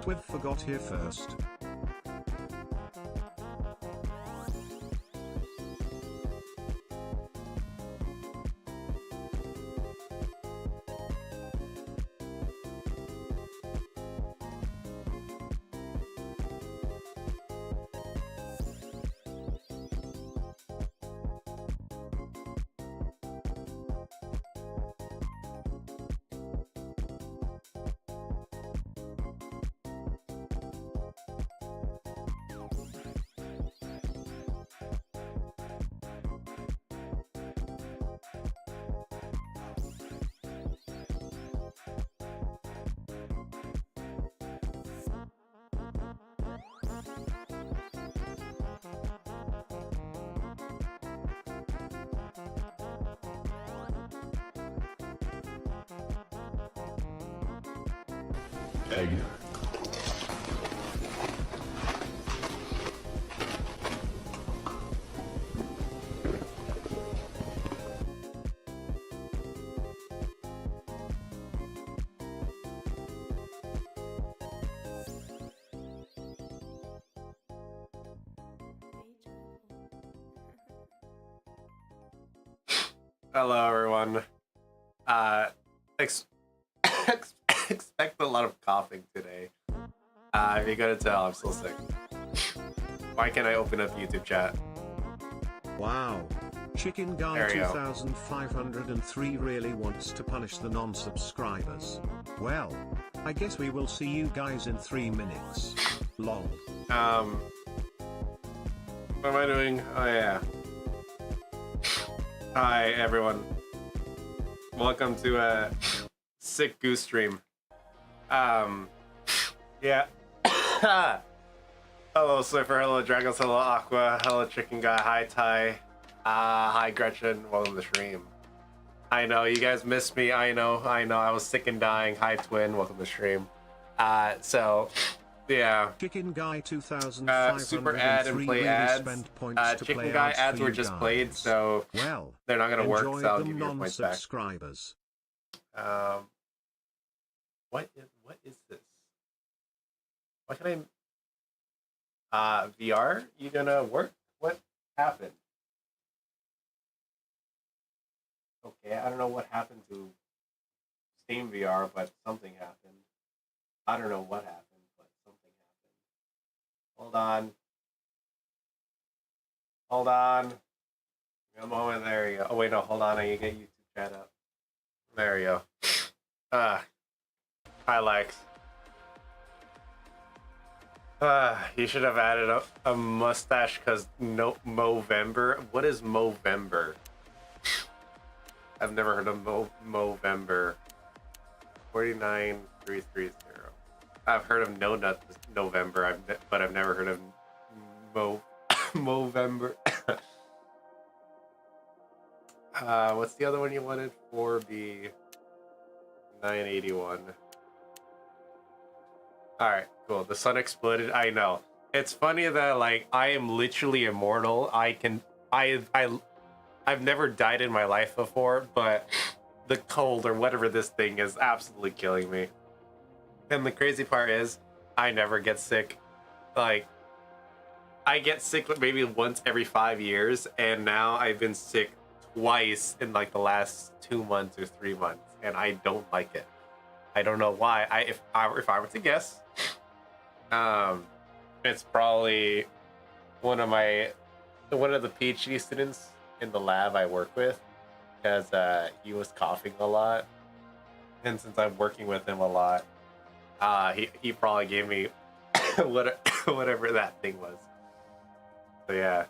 With forgot here first. Egg. Hello, everyone. Expect a lot of coughing today. If you couldn't tell, I'm still sick. Why can't I open up YouTube chat? Wow. Chicken Guy 2503 really wants to punish the non-subscribers. Well, I guess we will see you guys in 3 minutes. Lol. What am I doing? Oh yeah. Hi everyone. Welcome to a sick goose stream. Yeah. Hello Swiffer, hello Dragons, hello Aqua, hello Chicken Guy, hi Ty, hi Gretchen, welcome to the stream. I know, you guys missed me, I know, I was sick and dying. Hi Twin, welcome to the stream. So, yeah. Chicken Guy 2503 super ad and play really ads. spent points to Chicken play Guy ads ads for were you just guys. played, so well, they're not gonna work, enjoy so I'll them give you your points back. non-subscribers. What is this? Why can I VR? You gonna work? What happened? Okay, I don't know what happened to Steam VR, but something happened. I don't know what happened, but something happened. Hold on. Hold on. A moment, there you go. Oh wait, no, hold on, I need to get YouTube chat up. There you go. Hi Lex. You should have added a mustache because no Movember. What is Movember? I've never heard of Movember. 49330. I've heard of No Nut November, but I've never heard of Movember. What's the other one you wanted for the 981? Alright, cool. The sun exploded. I know. It's funny that, like, I am literally immortal. I've never died in my life before, but the cold or whatever this thing is absolutely killing me. And the crazy part is, I never get sick. Like, I get sick maybe once every 5 years, and now I've been sick twice in, like, the last 2 months or 3 months, and I don't like it. I don't know why. If I were to guess, it's probably one of the PhD students in the lab I work with, because he was coughing a lot, and since I'm working with him a lot, he probably gave me whatever that thing was. So yeah.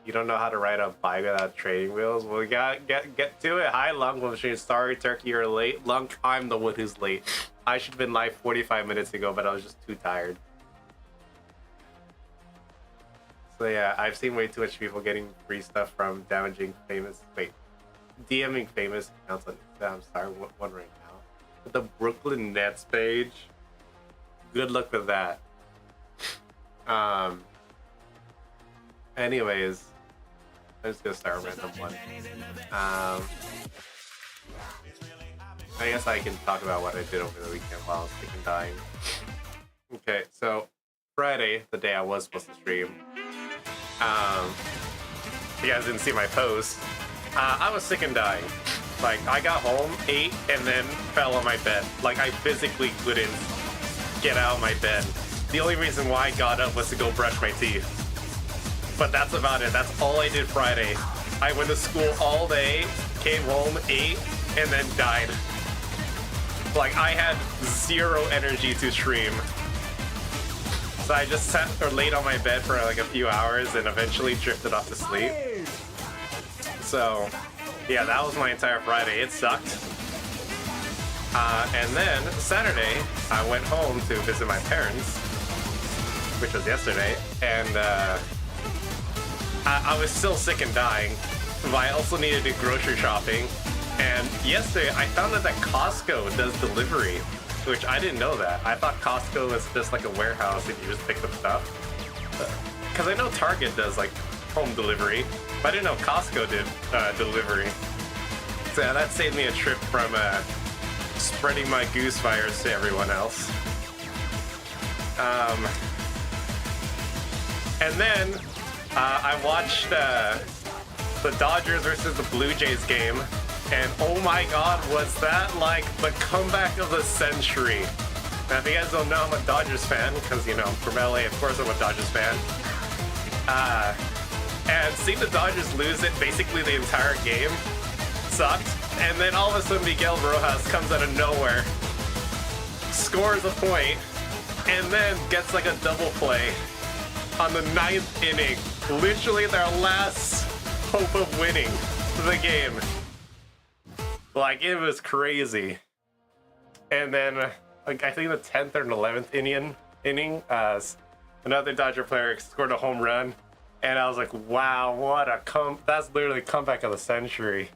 You don't know how to ride a bike without training wheels? Well, we gotta get to it. Hi, Lunk Machine. Sorry, Turkey, you're late. Lunk, I'm the one who's late. I should have been live 45 minutes ago, but I was just too tired. So yeah, I've seen way too much people getting free stuff from DMing famous accounts on Instagram. I'm sorry, one right now. But the Brooklyn Nets page, good luck with that. Anyways, I'm just gonna start a random one. I guess I can talk about what I did over the weekend while I was sick and dying. Okay, so Friday, the day I was supposed to stream, you guys didn't see my post. I was sick and dying. Like, I got home, ate, and then fell on my bed. Like, I physically couldn't get out of my bed. The only reason why I got up was to go brush my teeth. But that's about it. That's all I did Friday. I went to school all day, came home, ate, and then died. Like, I had zero energy to stream. So I just sat or laid on my bed for like a few hours and eventually drifted off to sleep. So, yeah, that was my entire Friday. It sucked. And then Saturday, I went home to visit my parents, which was yesterday, and I was still sick and dying, but I also needed to do grocery shopping. And yesterday, I found out that Costco does delivery, which I didn't know that. I thought Costco was just like a warehouse and you just pick up stuff. Because I know Target does like home delivery, but I didn't know Costco did delivery. So that saved me a trip from spreading my goose fires to everyone else. And then I watched the Dodgers versus the Blue Jays game, and oh my god, was that like the comeback of the century. Now, if you guys don't know, I'm a Dodgers fan, because, you know, I'm from LA, of course I'm a Dodgers fan. And seeing the Dodgers lose it basically the entire game sucked. And then all of a sudden Miguel Rojas comes out of nowhere, scores a point, and then gets like a double play on the 9th inning. Literally their last hope of winning the game. Like, it was crazy. And then, like, I think the 10th or 11th inning, another Dodger player scored a home run. And I was like, wow, what a that's literally a comeback of the century.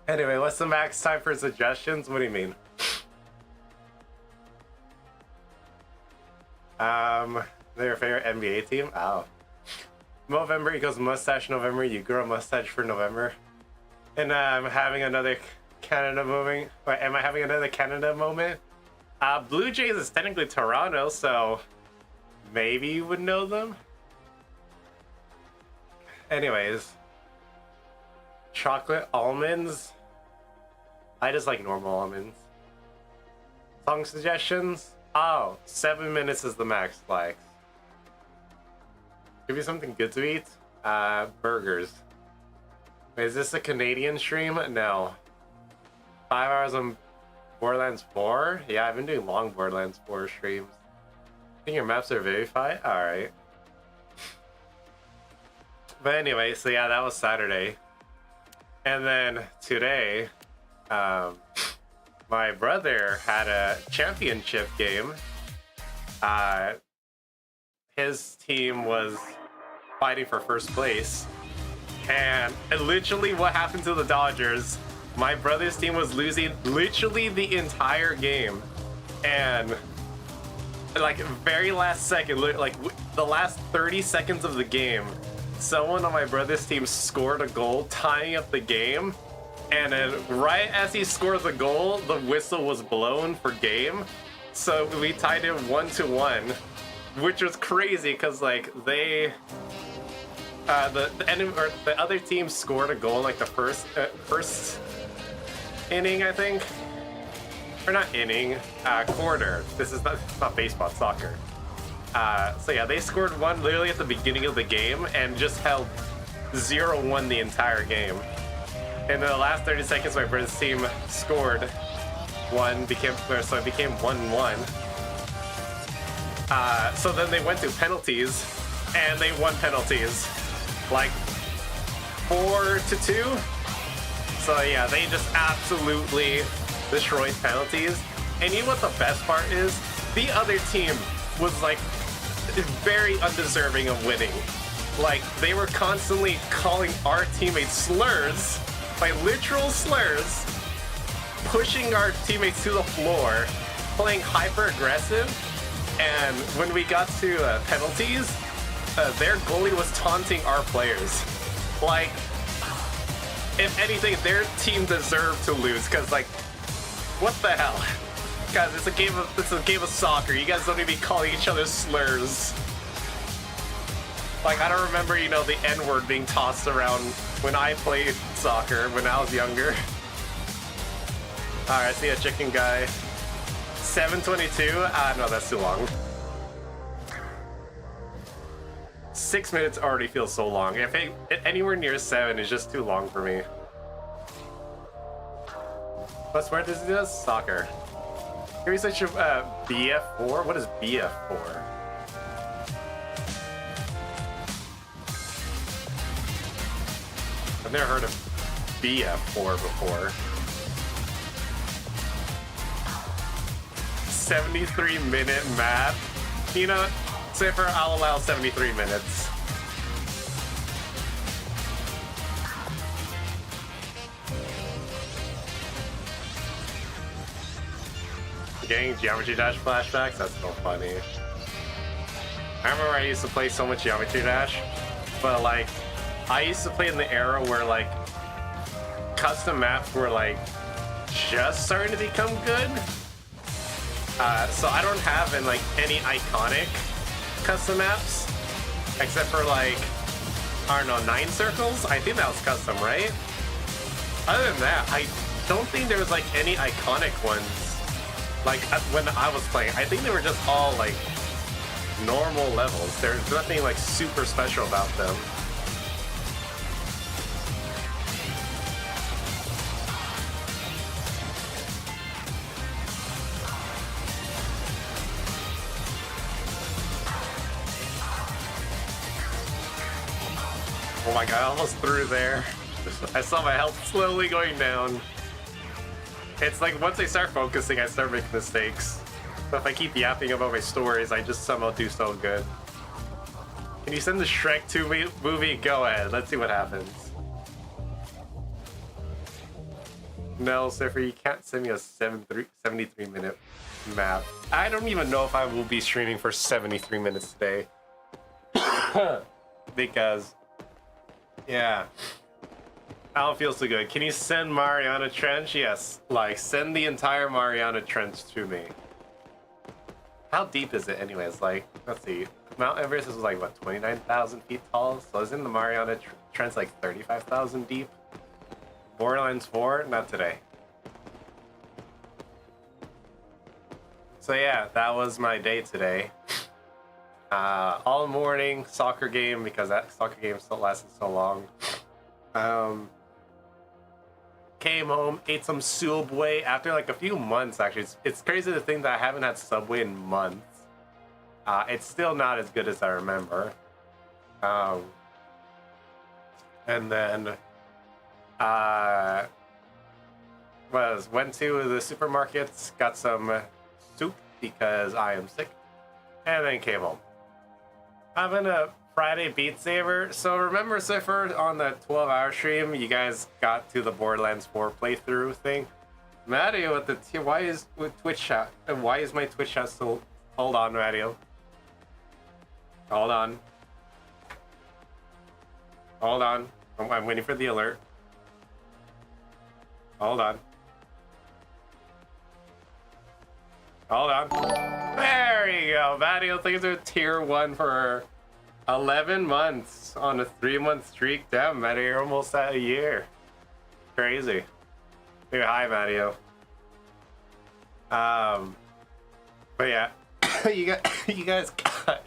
Anyway, what's the max time for suggestions? What do you mean? Their favorite NBA team? Oh. November equals mustache November. You grow a mustache for November. And I'm having another Canada moment. Wait, am I having another Canada moment? Blue Jays is technically Toronto, so maybe you would know them. Anyways, chocolate almonds. I just like normal almonds. Song suggestions? Oh, 7 minutes is the max likes. Give you something good to eat? Burgers. Wait, is this a Canadian stream? No. 5 hours on Borderlands 4? Yeah, I've been doing long Borderlands 4 streams. I think your maps are verified? Alright. But anyway, so yeah, that was Saturday. And then today, my brother had a championship game. His team was fighting for first place. And literally what happened to the Dodgers, my brother's team was losing literally the entire game. And like very last second, like the last 30 seconds of the game, someone on my brother's team scored a goal, tying up the game. And then right as he scored the goal, the whistle was blown for game. So we tied it 1-1, which was crazy because like they, the other team scored a goal in like the first inning, I think, or not inning, quarter. This is not baseball, it's soccer. So yeah, they scored one literally at the beginning of the game and just held 0-1 the entire game. In the last 30 seconds, my brother's team scored one, so it became 1-1. So then they went to penalties, and they won penalties, like 4-2. So yeah, they just absolutely destroyed penalties. And you know what the best part is? The other team was like very undeserving of winning. Like, they were constantly calling our teammates slurs, like literal slurs, pushing our teammates to the floor, playing hyper aggressive. And when we got to penalties, their goalie was taunting our players. Like, if anything, their team deserved to lose, because like, what the hell? Guys, it's a game of soccer. You guys don't even be calling each other slurs. Like, I don't remember, you know, the N-word being tossed around when I played soccer when I was younger. Alright, I see a chicken guy. 7:22? Ah, no, that's too long. 6 minutes already feels so long. If anywhere near 7 is just too long for me. What sport does he do? Soccer. Can we switch to BF4? What is BF4? I've never heard of BF4 before. 73-minute map. You know, Cipher, I'll allow 73 minutes. Getting Geometry Dash flashbacks? That's so funny. I remember I used to play so much Geometry Dash, but like, I used to play in the era where like custom maps were like just starting to become good. So I don't have any iconic custom maps except for like, I don't know, 9 circles. I think that was custom, right? Other than that, I don't think there was like any iconic ones. Like when I was playing, I think they were just all like normal levels. There's nothing like super special about them. Oh my god, I almost threw there. I saw my health slowly going down. It's like once I start focusing, I start making mistakes. So if I keep yapping about my stories, I just somehow do so good. Can you send the Shrek 2 movie? Go ahead, let's see what happens. No, Cipher, you can't send me a 73-minute map. I don't even know if I will be streaming for 73 minutes today. Because, yeah. I don't feel so good. Can you send Mariana Trench? Yes. Like, send the entire Mariana Trench to me. How deep is it anyways? Like, let's see. Mount Everest is like, what, 29,000 feet tall? So isn't the Mariana Trench like 35,000 deep? Borderlands 4? Not today. So yeah, that was my day today. All morning, soccer game, because that soccer game still lasted so long. Came home, ate some Subway after like a few months, actually. It's crazy to think that I haven't had Subway in months. It's still not as good as I remember. And then went to the supermarkets, got some soup because I am sick, and then came home. Having a Friday Beat Saber. So remember, Cipher, on the 12-hour stream, you guys got to the Borderlands 4 playthrough thing. Mario at the why is with Twitch chat? And why is my Twitch chat still? Hold on, Mario. Hold on. Hold on. I'm waiting for the alert. Hold on. Hold on. There you go. Mario, things are tier 1 for 11 months on a 3-month streak. Damn, Mario, you're almost at a year. Crazy. Hey, hi, Mario. But yeah, you guys got...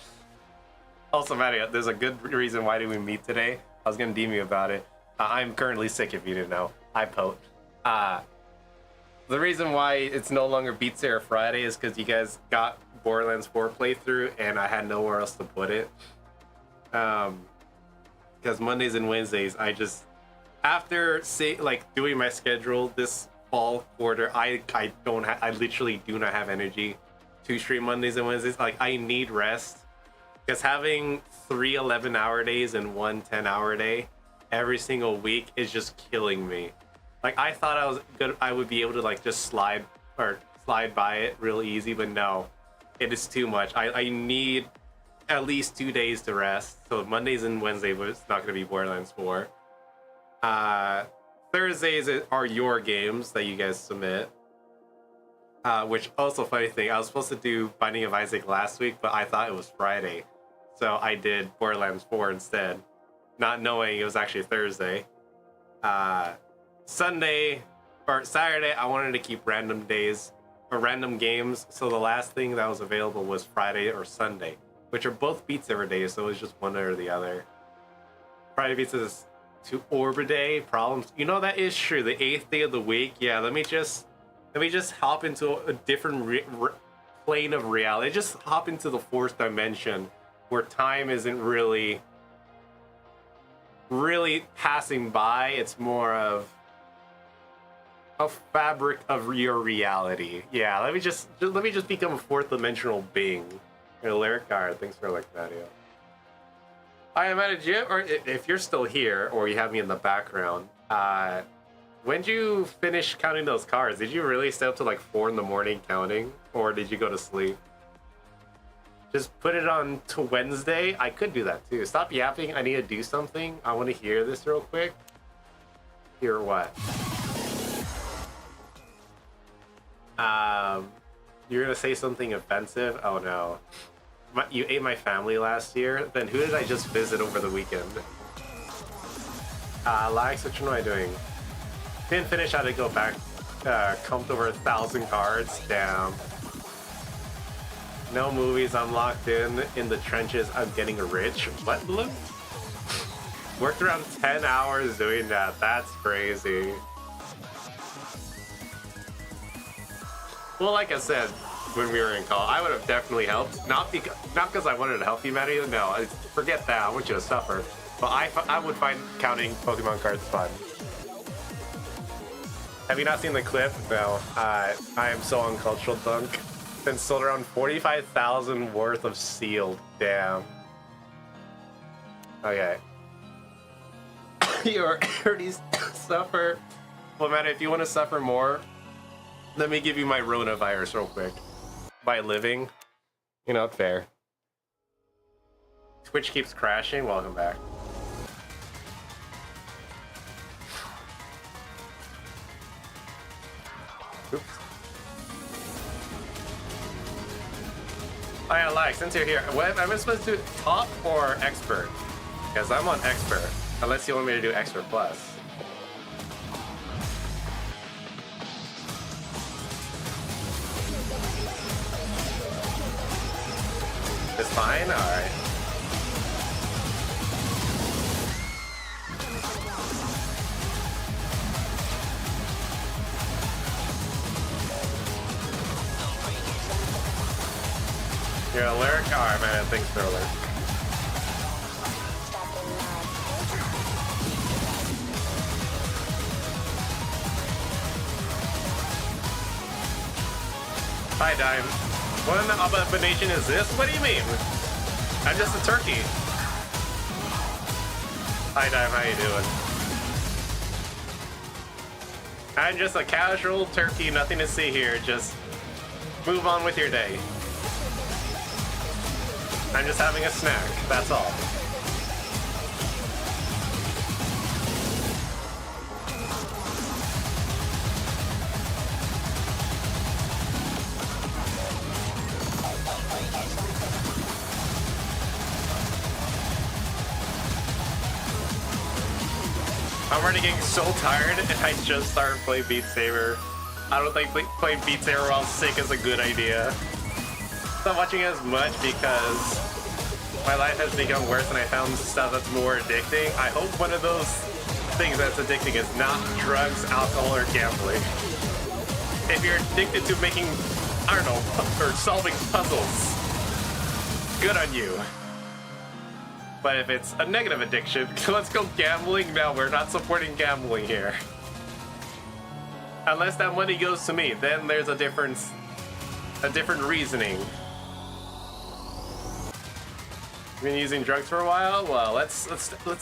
Also, Mario, there's a good reason why did we meet today. I was gonna DM you about it. I'm currently sick, if you didn't know. I poked. The reason why it's no longer Beat Saber Friday is because you guys got Borderlands 4 playthrough, and I had nowhere else to put it. Because Mondays and Wednesdays, I just, after doing my schedule this fall quarter, I literally do not have energy to stream Mondays and Wednesdays. Like, I need rest, because having 3 11-hour days and 1 10-hour day every single week is just killing me. Like, I thought I would be able to like just slide by it real easy, but no, it is too much. I need at least 2 days to rest. So Mondays and Wednesdays was not going to be Borderlands 4. Thursdays are your games that you guys submit. Which also funny thing, I was supposed to do Binding of Isaac last week, but I thought it was Friday, so I did Borderlands 4 instead, not knowing it was actually Thursday. Sunday or Saturday, I wanted to keep random days or random games, so the last thing that was available was Friday or Sunday, which are both Beat Saber days, so it was just one or the other. Friday beats us to Orb Day problems. You know, that is true. The 8th day of the week. Yeah, let me just hop into a different plane of reality. Just hop into the 4th dimension where time isn't really passing by. It's more of a fabric of your reality. Yeah, let me just become a 4th dimensional being. Lyric Guard, thanks for like that, yeah. I am at a gym, or if you're still here, or you have me in the background, when did you finish counting those cards? Did you really stay up to like 4 in the morning counting, or did you go to sleep? Just put it on to Wednesday. I could do that too. Stop yapping. I need to do something. I want to hear this real quick. Hear what? You're gonna say something offensive? Oh no. You ate my family last year? Then who did I just visit over the weekend? Lax, what am I doing? Didn't finish, I had to go back. Comped over 1,000 cards. Damn. No movies, I'm locked in the trenches, I'm getting rich. What? Look? Worked around 10 hours doing that. That's crazy. Well, like I said, when we were in college, I would have definitely helped. Not because I wanted to help you, Maddie. No, forget that. I want you to suffer. But I would find counting Pokemon cards fun. Have you not seen the clip? No. I am so uncultural, Dunk. Been sold around 45,000 worth of sealed. Damn. Okay. You already suffer. Well, Maddie, if you want to suffer more, let me give you my Rona virus real quick. By living, you know, fair. Twitch keeps crashing. Welcome back. Oops. Oh yeah, like, since you're here, what am I supposed to do? Top or expert? Because I'm on expert. Unless you want me to do expert plus. It's fine? Alright. You're a lyric? Alright, man. Thanks for a lyric. Hi, Dime. What an abomination is this? What do you mean? I'm just a turkey. Hi, Dime. How you doing? I'm just a casual turkey. Nothing to see here. Just move on with your day. I'm just having a snack. That's all. I'm already getting so tired and I just started playing Beat Saber. I don't think playing Beat Saber while sick is a good idea. Not watching as much because my life has become worse and I found stuff that's more addicting. I hope one of those things that's addicting is not drugs, alcohol, or gambling. If you're addicted to making, I don't know, or solving puzzles, good on you. But if it's a negative addiction, let's go gambling. No, we're not supporting gambling here. Unless that money goes to me, then there's a different reasoning. Been using drugs for a while? Well, let's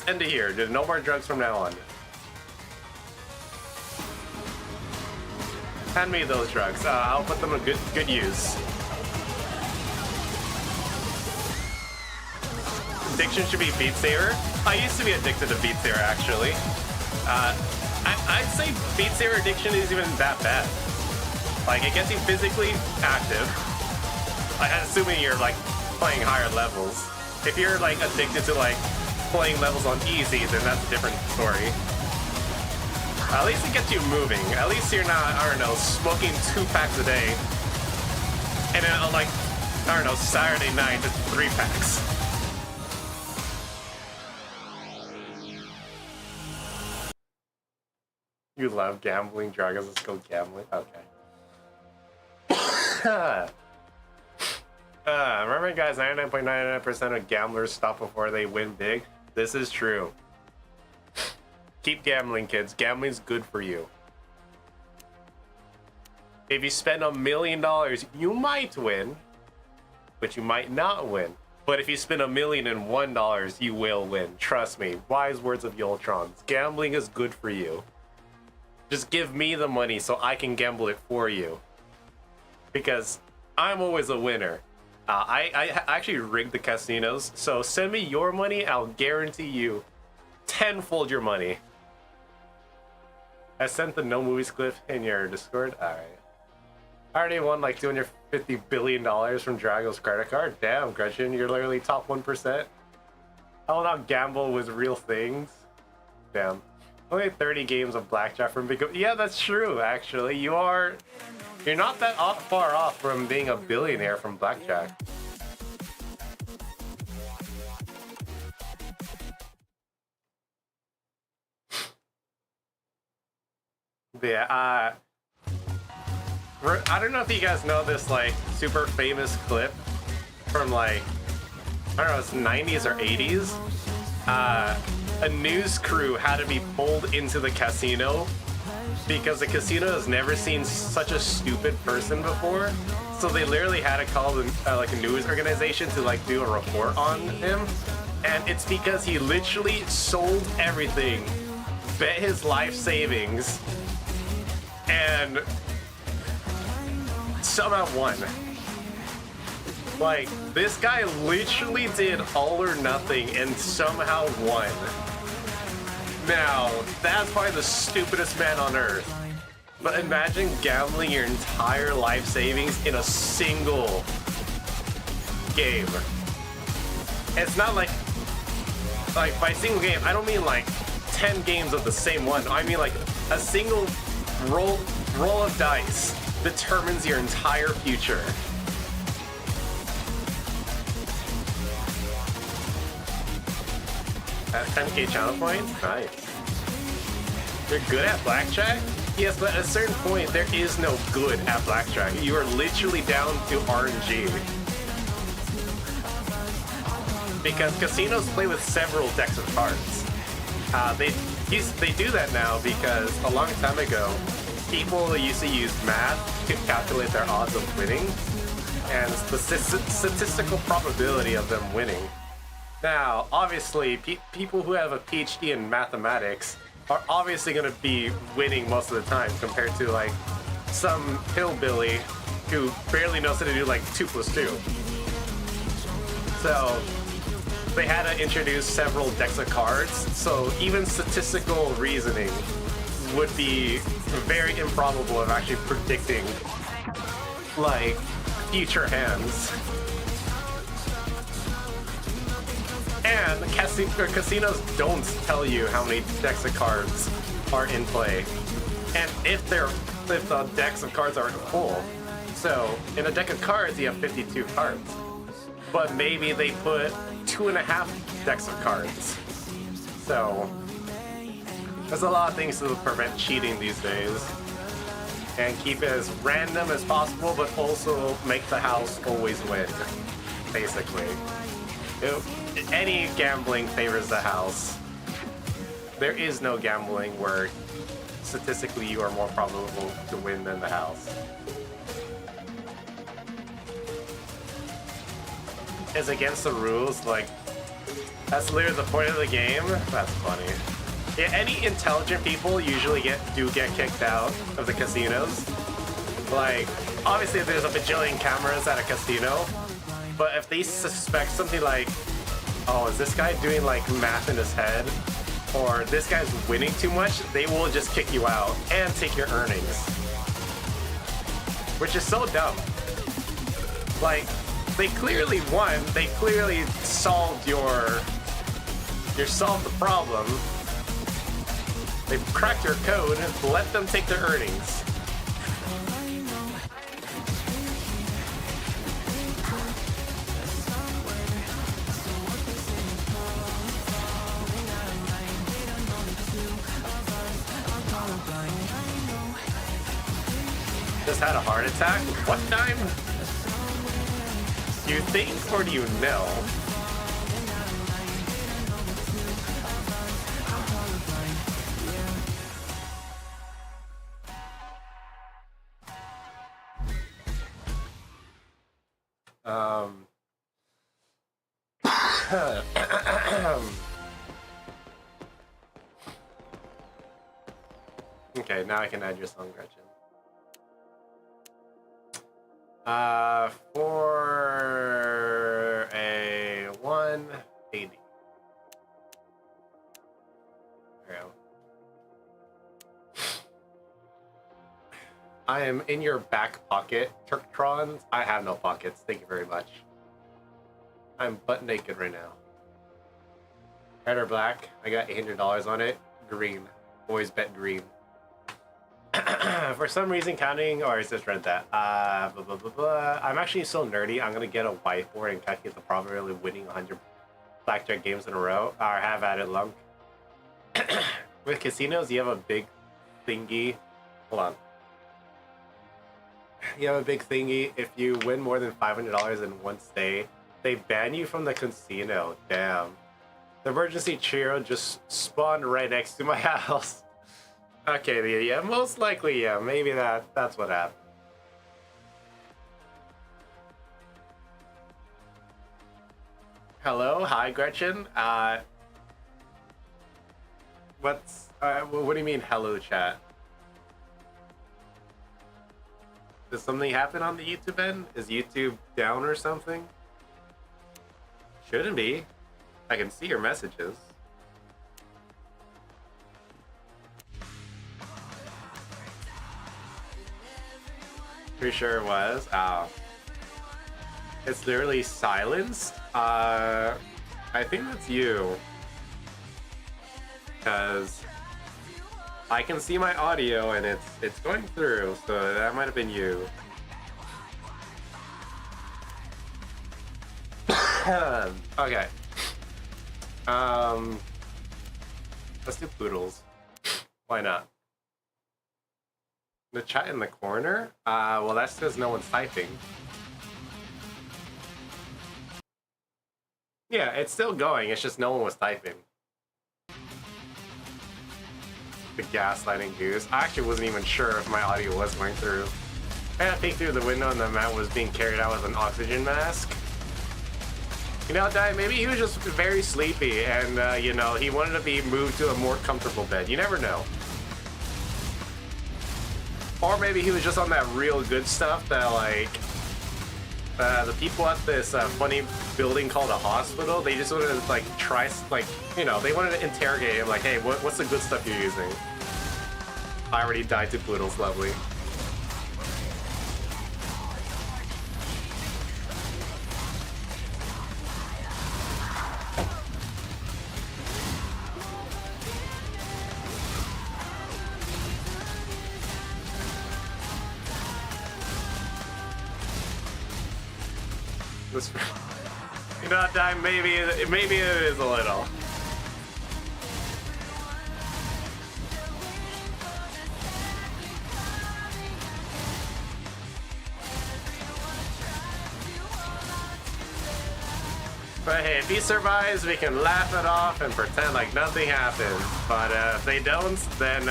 end it here. No more drugs from now on. Hand me those drugs. I'll put them to good use. Addiction should be Beat Saber. I used to be addicted to Beat Saber, actually. I'd say Beat Saber addiction isn't even that bad. Like, it gets you physically active. Like, assuming you're like playing higher levels. If you're like addicted to like playing levels on easy, then that's a different story. At least it gets you moving. At least you're not, I don't know, smoking 2 packs a day. And then on like, I don't know, Saturday night, it's 3 packs. You love gambling, Dragons, let's go gambling. Okay. Remember guys, 99.99% of gamblers stop before they win big. This is true. Keep gambling, kids. Gambling's good for you. If you spend $1 million, you might win, but you might not win. But if you spend $1,001, you will win. Trust me. Wise words of Yoltronz. Gambling is good for you. Just give me the money so I can gamble it for you. Because I'm always a winner. I actually rigged the casinos, so send me your money, I'll guarantee you tenfold your money. I sent the no movies clip in your Discord. Alright. I already won like $250 billion from Drago's credit card. Damn, Gretchen, you're literally top 1%. I will not gamble with real things. Damn. Only 30 games of blackjack from big. Yeah, that's true, actually. You're not that far off from being a billionaire from blackjack. Yeah, I don't know if you guys know this like super famous clip from like, I don't know, it's 90s or 80s. A news crew had to be pulled into the casino because the casino has never seen such a stupid person before. So they literally had to call them like a news organization to like do a report on him. And it's because he literally sold everything, bet his life savings, and somehow won. Like, this guy literally did all or nothing and somehow won. Now, that's probably the stupidest man on earth. But imagine gambling your entire life savings in a single game. It's not like by single game, I don't mean like 10 games of the same one. I mean like a single roll of dice determines your entire future. At 10k channel points? Nice. You're good at blackjack? Yes, but at a certain point, there is no good at blackjack. You are literally down to RNG. Because casinos play with several decks of cards. They do that now because a long time ago, people used to use math to calculate their odds of winning and the statistical probability of them winning. Now, obviously, people who have a PhD in mathematics are obviously going to be winning most of the time compared to like some hillbilly who barely knows how to do like 2 + 2. So they had to introduce several decks of cards, so even statistical reasoning would be very improbable of actually predicting like future hands. And casinos don't tell you how many decks of cards are in play, and if the decks of cards aren't full. So in a deck of cards, you have 52 cards, but maybe they put 2.5 decks of cards. So there's a lot of things to prevent cheating these days, and keep it as random as possible, but also make the house always win, basically. Any gambling favors the house. There is no gambling where statistically you are more probable to win than the house. It's against the rules, like, that's literally the point of the game? That's funny. Yeah, any intelligent people usually do get kicked out of the casinos. Like, obviously there's a bajillion cameras at a casino, but if they suspect something like, oh, is this guy doing like math in his head? Or this guy's winning too much, they will just kick you out and take your earnings. which is so dumb. Like, they clearly won. They clearly solved solved the problem. They cracked your code. Let them take their earnings. Just had a heart attack? What time? Do you think or do you know? Okay, now I can add your song, Gretchen. For a 180. There we go. I am in your back pocket, Yoltronz. I have no pockets. Thank you very much. I'm butt naked right now. Red or black? I got $800 on it. Green. Always bet green. For some reason, counting, or is this read that? Blah, blah, blah, blah. I'm actually so nerdy. I'm gonna get a whiteboard and calculate the probability of winning 100 blackjack games in a row. Or have at it, Lunk. With casinos, you have a big thingy. Hold on. You have a big thingy. If you win more than $500 in one stay, they ban you from the casino. Damn. The emergency Cheerio just spawned right next to my house. Okay, yeah, most likely, yeah. Maybe that's what happened. Hello, hi, Gretchen. What do you mean, hello, chat? Does something happen on the YouTube end? Is YouTube down or something? Shouldn't be. I can see your messages. Pretty sure it was. Oh. It's literally silenced. I think that's you. Because I can see my audio and it's going through, so that might have been you. Okay. Let's do poodles. Why not? The chat in the corner? Well, that says no one's typing. Yeah, it's still going. It's just no one was typing. The gaslighting Goose. I actually wasn't even sure if my audio was going through. I had to peek through the window and the man was being carried out with an oxygen mask. You know, maybe he was just very sleepy and, you know, he wanted to be moved to a more comfortable bed. You never know. Or maybe he was just on that real good stuff that, like, the people at this funny building called a hospital, they just wanted to, like, try, like, you know, they wanted to interrogate him, like, hey, what's the good stuff you're using? I already died to poodles, lovely. You know, time maybe it is a little. But hey, if he survives, we can laugh it off and pretend like nothing happened. But if they don't, then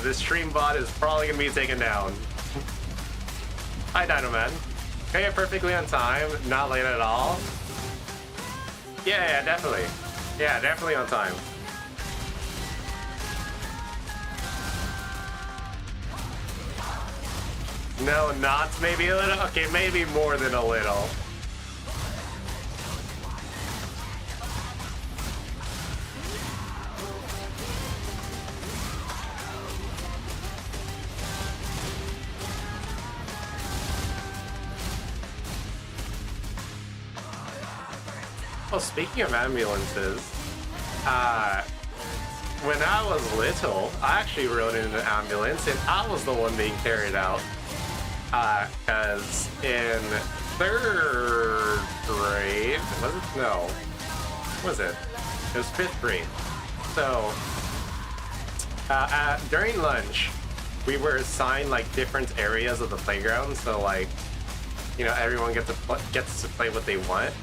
this stream bot is probably gonna be taken down. Hi, Dinoman. Okay, perfectly on time, not late at all. Yeah, definitely. Yeah, definitely on time. No, not maybe a little. Okay, maybe more than a little. Oh, speaking of ambulances, when I was little, I actually rode in an ambulance, and I was the one being carried out. Because in 3rd grade, was it? No. Was it? It was 5th grade. So, during lunch, we were assigned like different areas of the playground. So like, you know, everyone gets to play what they want.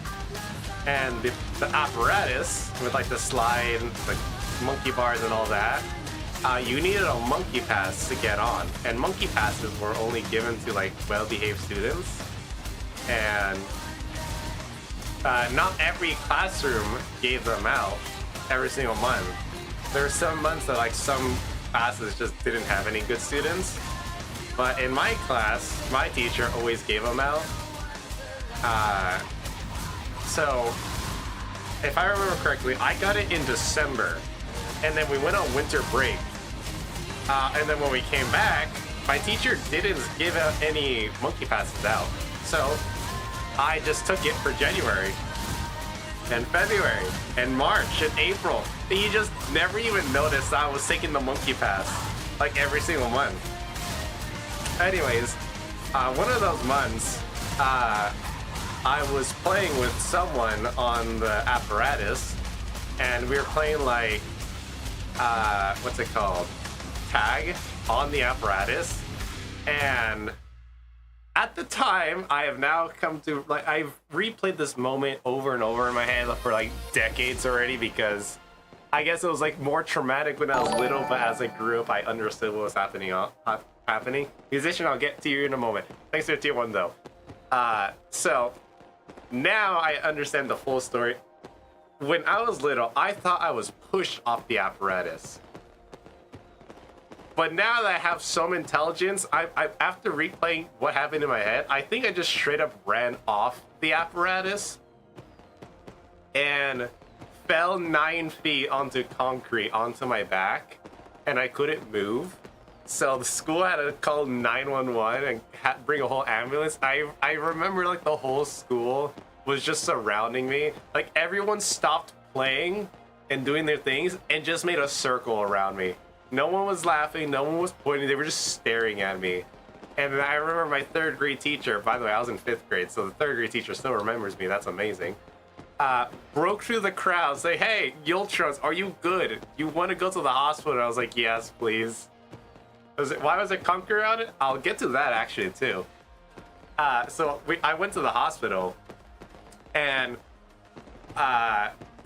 And the apparatus with like the slide, like monkey bars and all that, you needed a monkey pass to get on. And monkey passes were only given to like well-behaved students. And not every classroom gave them out every single month. There were some months that like some classes just didn't have any good students. But in my class, my teacher always gave them out. So, if I remember correctly, I got it in December, and then we went on winter break. And then when we came back, my teacher didn't give out any monkey passes out. So, I just took it for January, and February, and March, and April. And you just never even noticed I was taking the monkey pass, like every single month. Anyways, one of those months, I was playing with someone on the apparatus, and we were playing like, what's it called? Tag on the apparatus. And at the time, I have now come to, like, I've replayed this moment over and over in my head for like decades already, because I guess it was like more traumatic when I was little, but as I grew up, I understood what was happening. Musician, I'll get to you in a moment. Thanks for tier 1 though. So now I understand the full story. When I was little, I thought I was pushed off the apparatus. But now that I have some intelligence, I after replaying what happened in my head, I think I just straight up ran off the apparatus and fell 9 feet onto concrete onto my back, and I couldn't move. So the school had to call 911 and bring a whole ambulance. I remember like the whole school was just surrounding me. Like everyone stopped playing and doing their things and just made a circle around me. No one was laughing, no one was pointing, they were just staring at me. And I remember my 3rd grade teacher, by the way, I was in 5th grade, so the 3rd grade teacher still remembers me, that's amazing. Broke through the crowd, say, "Hey, Yoltronz, are you good? You want to go to the hospital?" And I was like, "Yes, please." Why was it conquer on it? I'll get to that actually too. So I went to the hospital, and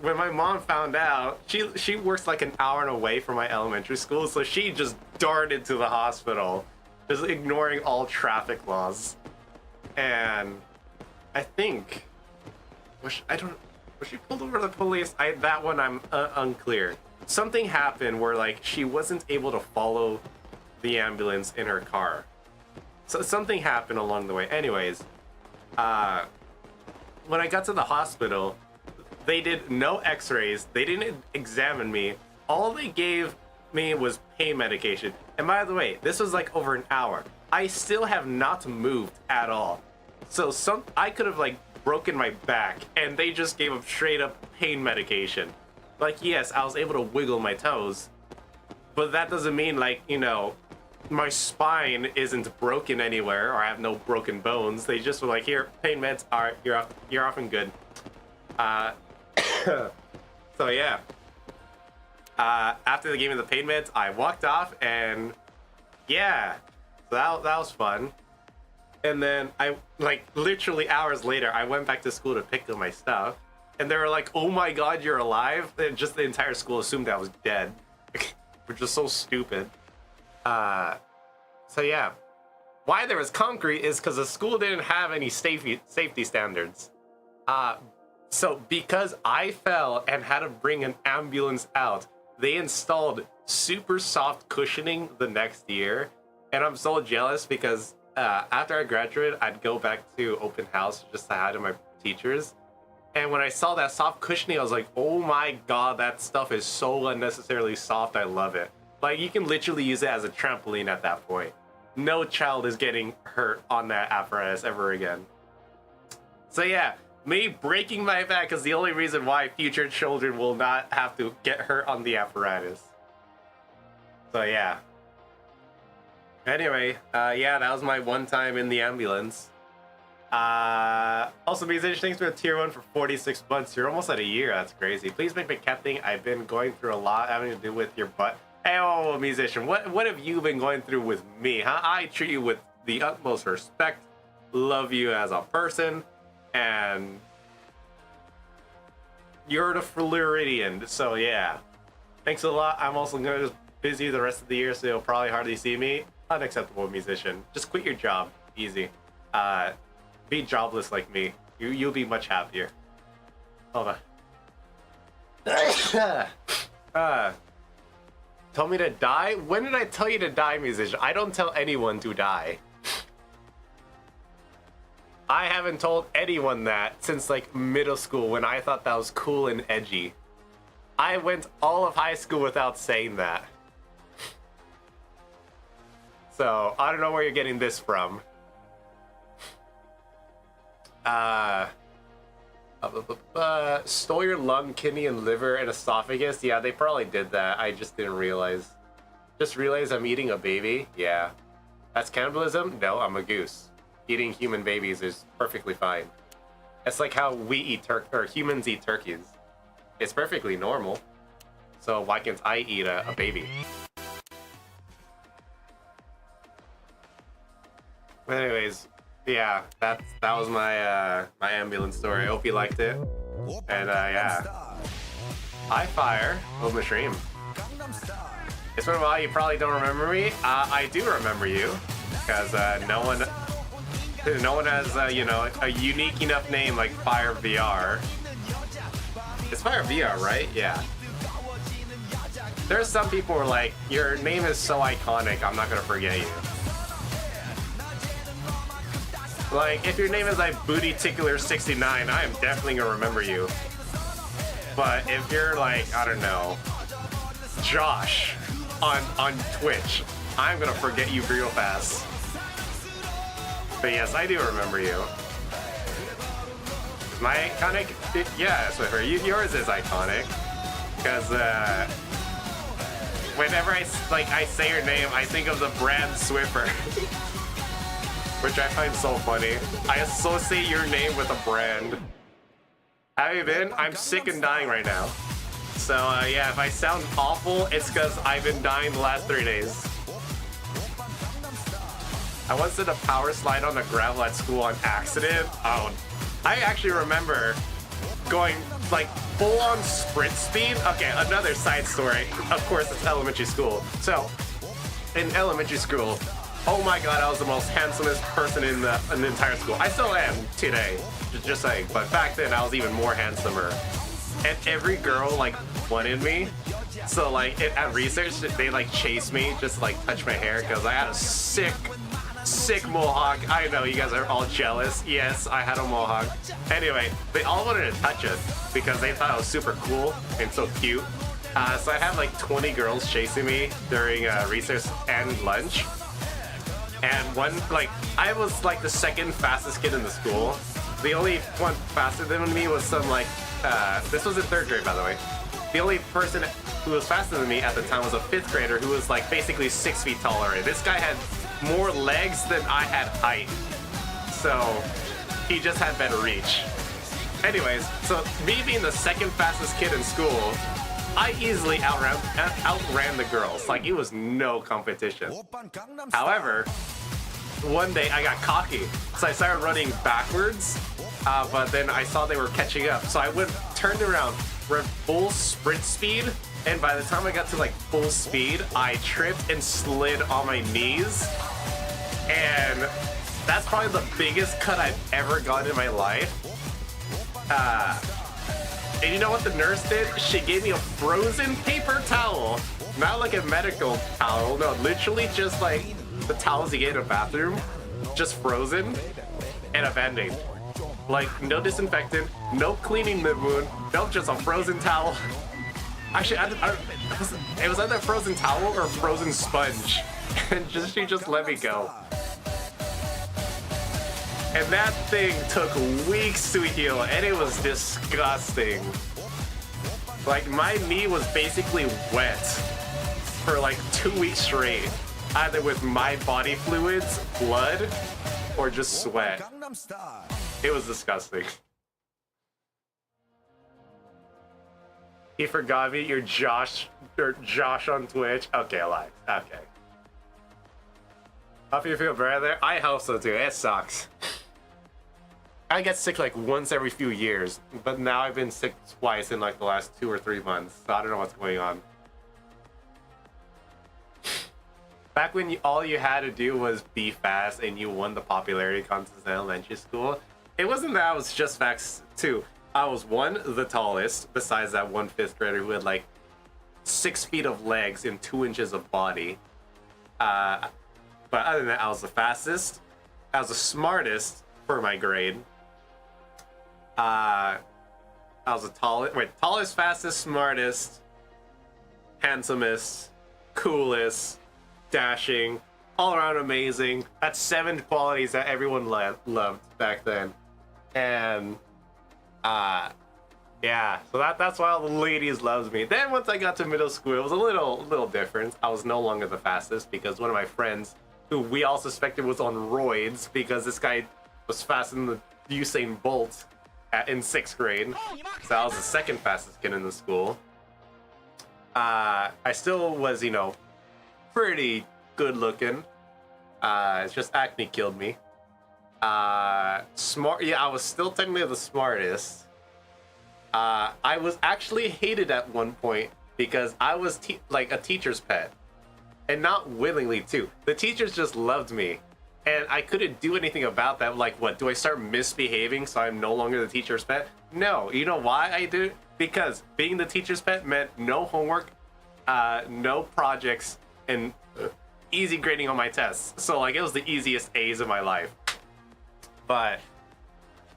when my mom found out, she works like an hour away from my elementary school, so she just darted to the hospital, just ignoring all traffic laws. And I think was she pulled over the police? That one I'm unclear. Something happened where like she wasn't able to follow the ambulance in her car. So something happened along the way. Anyways, when I got to the hospital, they did no x-rays. They didn't examine me. All they gave me was pain medication. And by the way, this was like over an hour. I still have not moved at all. So I could have like broken my back, and they just gave up straight up pain medication. Like, yes, I was able to wiggle my toes, but that doesn't mean like, you know, my spine isn't broken anywhere or I have no broken bones. They just were like, "Here, pain meds. All right, you're off and good." So yeah. After they gave me the pain meds, I walked off, and yeah, so that was fun. And then I, like, literally hours later, I went back to school to pick up my stuff, and they were like, "Oh my god, you're alive!" And just the entire school assumed I was dead, which is so stupid. So yeah, why there was concrete is because the school didn't have any safety standards. So because I fell and had to bring an ambulance out, they installed super soft cushioning the next year, and I'm so jealous because after I graduated, I'd go back to open house just to hi to my teachers. And when I saw that soft cushioning, I was like, "Oh my god, that stuff is so unnecessarily soft. I love it." Like, you can literally use it as a trampoline at that point. No child is getting hurt on that apparatus ever again. So yeah, Me breaking my back is the only reason why future children will not have to get hurt on the apparatus. So yeah. Anyway, yeah, that was my one time in the ambulance. Also, musician, thanks for a tier 1 for 46 months. You're almost at a year. That's crazy. Please make me captain. I've been going through a lot having to do with your butt. Hey, oh, musician, what have you been going through with me? Huh? I treat you with the utmost respect, love you as a person, and you're the Floridian. So yeah, thanks a lot. I'm also gonna just busy the rest of the year, so you'll probably hardly see me. Unacceptable, musician. Just quit your job. Easy. Be jobless like me. You'll be much happier. Hold on. Tell me to die? When did I tell you to die, musician? I don't tell anyone to die. I haven't told anyone that since like middle school when I thought that was cool and edgy. I went all of high school without saying that. So, I don't know where you're getting this from. Stole your lung, kidney, and liver and esophagus? Yeah, they probably did that. I just didn't realize. Just realized I'm eating a baby? Yeah. That's cannibalism? No, I'm a goose. Eating human babies is perfectly fine. It's like how we eat humans eat turkeys. It's perfectly normal. So why can't I eat a baby? Anyways, yeah, that was my my ambulance story. I hope you liked it. And yeah, I fire Stream. It's been a while. You probably don't remember me. I do remember you because no one has you know, a unique enough name like Fire VR. It's Fire VR, right? Yeah. There's some people who are like, your name is so iconic, I'm not gonna forget you. Like, if your name is like Booty Tickler 69, I am definitely gonna remember you. But if you're like, I don't know, Josh on Twitch, I'm gonna forget you real fast. But yes, I do remember you. My iconic? Yeah, Swiffer, yours is iconic. Because whenever I say your name, I think of the brand Swiffer. Which I find so funny. I associate your name with a brand. How you been? I'm sick and dying right now. So yeah, if I sound awful, it's because I've been dying the last 3 days. I once did a power slide on the gravel at school on accident. Oh, I actually remember going like full on sprint speed. Okay, another side story. Of course, it's elementary school. So in elementary school, oh my god, I was the most handsomest person in the entire school. I still am today, just saying. But back then, I was even more handsomer. And every girl like wanted me. So like at research, they like chased me, just like touch my hair because I had a sick mohawk. I know you guys are all jealous. Yes, I had a mohawk. Anyway, they all wanted to touch it because they thought I was super cool and so cute. So I had like 20 girls chasing me during recess and lunch. And one, like, I was like the second fastest kid in the school. The only one faster than me was some like, this was in 3rd grade, by the way. The only person who was faster than me at the time was a 5th grader who was like basically 6 feet taller. And this guy had more legs than I had height. So he just had better reach. Anyways, so me being the second fastest kid in school, I easily outran the girls. Like, it was no competition. However, one day I got cocky, so I started running backwards, but then I saw they were catching up. So I turned around, ran full sprint speed, and by the time I got to like full speed, I tripped and slid on my knees. And that's probably the biggest cut I've ever gotten in my life. And you know what the nurse did? She gave me a frozen paper towel. Not like a medical towel, no, literally just like the towels you get in a bathroom, just frozen, and a Band-Aid. Like, no disinfectant, no cleaning the wound, no, just a frozen towel. Actually, it was either a frozen towel or a frozen sponge. And she just let me go. And that thing took weeks to heal, and it was disgusting. Like, my knee was basically wet for like 2 weeks straight, either with my body fluids, blood, or just sweat. It was disgusting. He forgot me. You're Josh on Twitch. Okay, alive. Okay. Hope you feel better there. I hope so too. It sucks. I get sick like once every few years, but now I've been sick twice in like the last 2 or 3 months, so I don't know what's going on. Back when all you had to do was be fast and you won the popularity contest in elementary school, it wasn't that I was just fast too. I was one, the tallest, besides that one 5th grader who had like 6 feet of legs and 2 inches of body. But other than that, I was the fastest. I was the smartest for my grade. I was the tallest, fastest, smartest, handsomest, coolest, dashing, all around amazing. That's 7 qualities that everyone loved back then. And yeah, so that's why all the ladies loved me. Then once I got to middle school, it was a little different. I was no longer the fastest because one of my friends, who we all suspected was on roids because this guy was faster than the Usain Bolt in 6th grade. So I was the 2nd fastest kid in the school. I still was, pretty good looking. It's just acne killed me. Smart. Yeah, I was still technically the smartest. I was actually hated at one point because I was like a teacher's pet. And not willingly too. The teachers just loved me. And I couldn't do anything about that. Like, what, do I start misbehaving so I'm no longer the teacher's pet? No. You know why I do? Because being the teacher's pet meant no homework, no projects, and easy grading on my tests. So, like, it was the easiest A's of my life. But,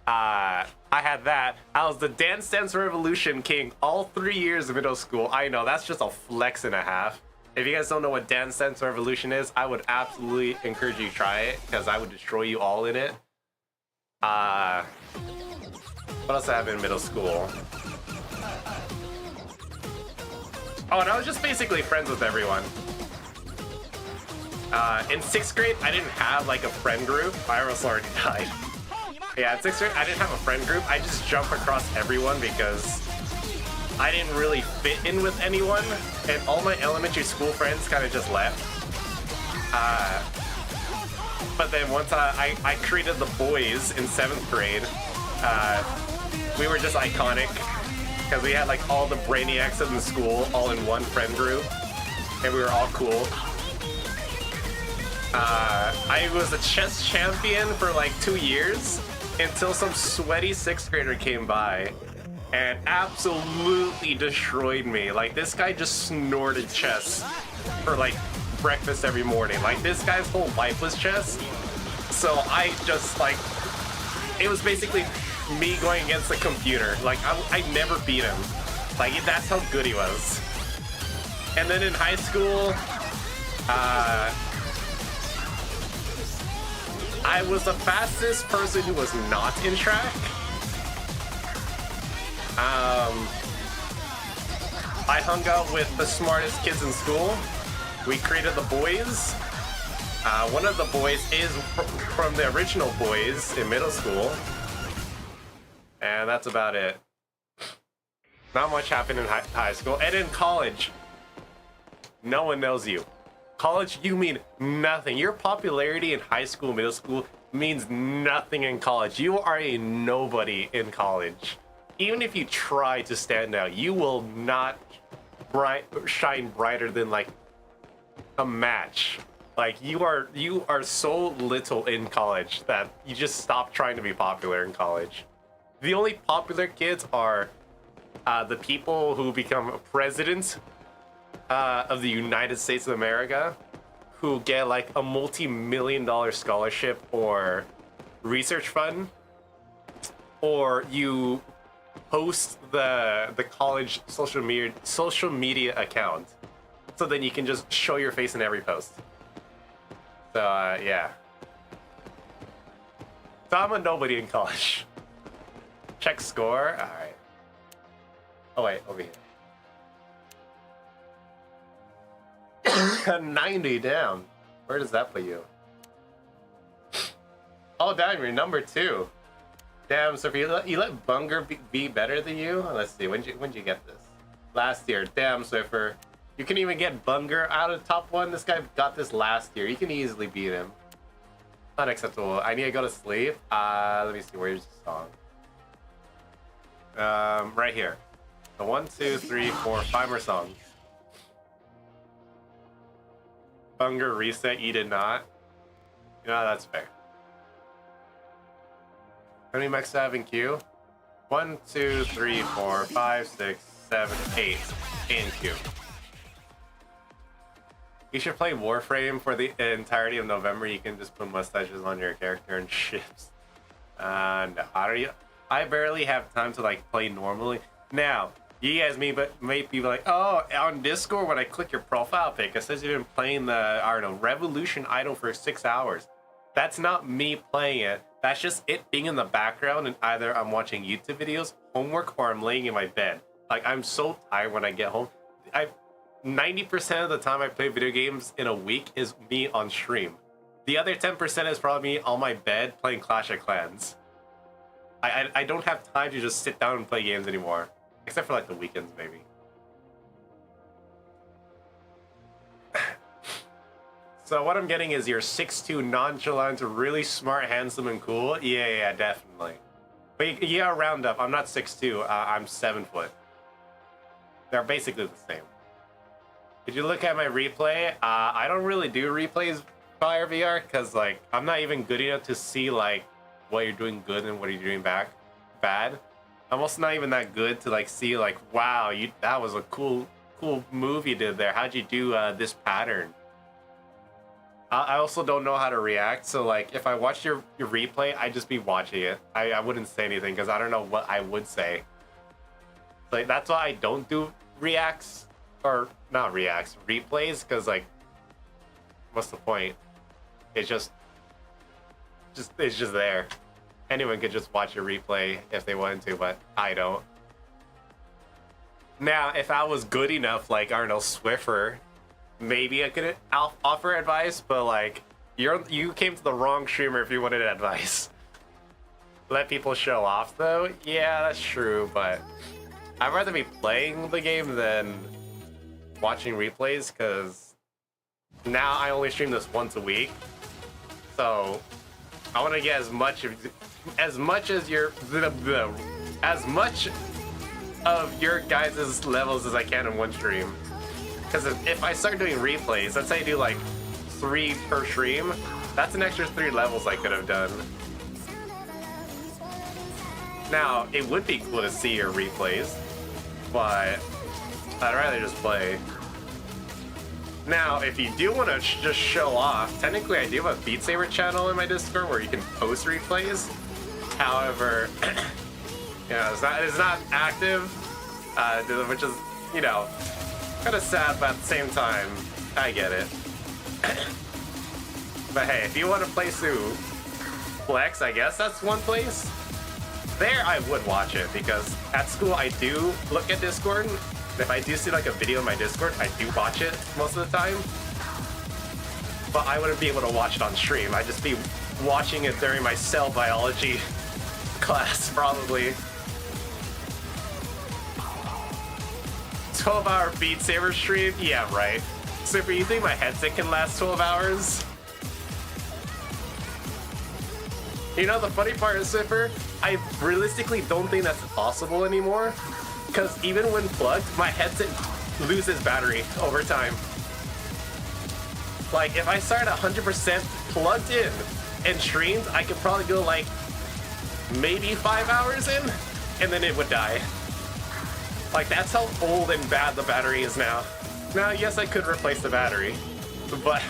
I had that. I was the Dance Dance Revolution king all 3 years of middle school. I know, that's just a flex and a half. If you guys don't know what Dance Dance Revolution is, I would absolutely encourage you to try it, because I would destroy you all in it. What else I have in middle school? Oh, and I was just basically friends with everyone. In 6th grade, I didn't have like a friend group. I almost already died. Yeah, in 6th grade, I didn't have a friend group. I just jumped across everyone because I didn't really fit in with anyone, and all my elementary school friends kind of just left. But then once I created the boys in 7th grade, we were just iconic because we had like all the brainiacs in the school all in one friend group, and we were all cool. I was a chess champion for like 2 years until some sweaty 6th grader came by and absolutely destroyed me. Like, this guy just snorted chess for like breakfast every morning. Like, this guy's whole life was chess. So I just like, it was basically me going against the computer. Like, I never beat him. Like, that's how good he was. And then in high school, I was the fastest person who was not in track. I hung out with the smartest kids in school. We created the boys. One of the boys is from the original boys in middle school. And that's about it. Not much happened in high school. And in college, no one knows you. College, you mean nothing. Your popularity in high school, middle school means nothing in college. You are a nobody in college. Even if you try to stand out, you will not shine brighter than like a match. Like, you are so little in college that you just stop trying to be popular in college. The only popular kids are the people who become presidents of the United States of America, who get like a multi-million-dollar scholarship or research fund, or you host the college social media account, so then you can just show your face in every post. So yeah. So I'm a nobody in college. Check score. All right. Oh wait, over here. 90 down. Where does that put you? Oh damn, you're number 2. Damn. So if you let Bunger be better than you. Let's see. When'd you get this? Last year. Damn, Swiffer. You can even get Bunger out of top 1. This guy got this last year. You can easily beat him. Unacceptable. I need to go to sleep. Let me see. Where's the song? Right here. So 1, 2, 3, 4, 5 more songs. Bunger reset. You did not. You know, that's fair. How many mechs do I have in queue? 1, 2, 3, 4, 5, 6, 7, 8 in queue. You should play Warframe for the entirety of November. You can just put mustaches on your character and ships. No, I barely have time to like play normally. Now, you guys may be like, oh, on Discord when I click your profile pic, it says you've been playing the, I don't know, Revolution Idol for 6 hours. That's not me playing it. That's just it being in the background, and either I'm watching YouTube videos, homework, or I'm laying in my bed. Like, I'm so tired when I get home. 90% of the time I play video games in a week is me on stream. The other 10% is probably me on my bed playing Clash of Clans. I don't have time to just sit down and play games anymore. Except for like the weekends, maybe. So what I'm getting is you're 6'2", nonchalant, really smart, handsome, and cool. Yeah, definitely. But you gotta round up. I'm not 6'2", I'm 7 foot. They're basically the same. Did you look at my replay? I don't really do replays via VR because like I'm not even good enough to see like what you're doing good and what you're doing bad. I'm also not even that good to like see like, wow, that was a cool move you did there. How'd you do this pattern? I also don't know how to react, so like if I watch your replay, I'd just be watching it. I wouldn't say anything because I don't know what I would say. Like that's why I don't do reacts, or not reacts, replays, because like what's the point? It's just there. Anyone could just watch a replay if they wanted to, but I don't. Now, if I was good enough, like Arnold Swiffer, maybe I could offer advice, but like you came to the wrong streamer if you wanted advice. Let people show off though? Yeah, that's true, but I'd rather be playing the game than watching replays, because now I only stream this once a week. So I want to get as much of your guys' levels as I can in one stream. Because if I start doing replays, let's say I do like 3 per stream, that's an extra 3 levels I could have done. Now, it would be cool to see your replays, but I'd rather just play. Now, if you do want to just show off, technically I do have a Beat Saber channel in my Discord where you can post replays. However, you know, it's not active, which is, you know, kind of sad, but at the same time, I get it. But hey, if you want to play Soop, Flex, I guess that's one place. There I would watch it, because at school I do look at Discord. If I do see like a video in my Discord, I do watch it most of the time. But I wouldn't be able to watch it on stream. I'd just be watching it during my cell biology class, probably. 12-hour Beat Saber stream? Yeah, right. Super, you think my headset can last 12 hours? You know, the funny part is, Super, I realistically don't think that's possible anymore. Because even when plugged, my headset loses battery over time. Like, if I start 100% plugged in and streamed, I could probably go like maybe 5 hours in, and then it would die. Like, that's how old and bad the battery is now. Now, yes, I could replace the battery, but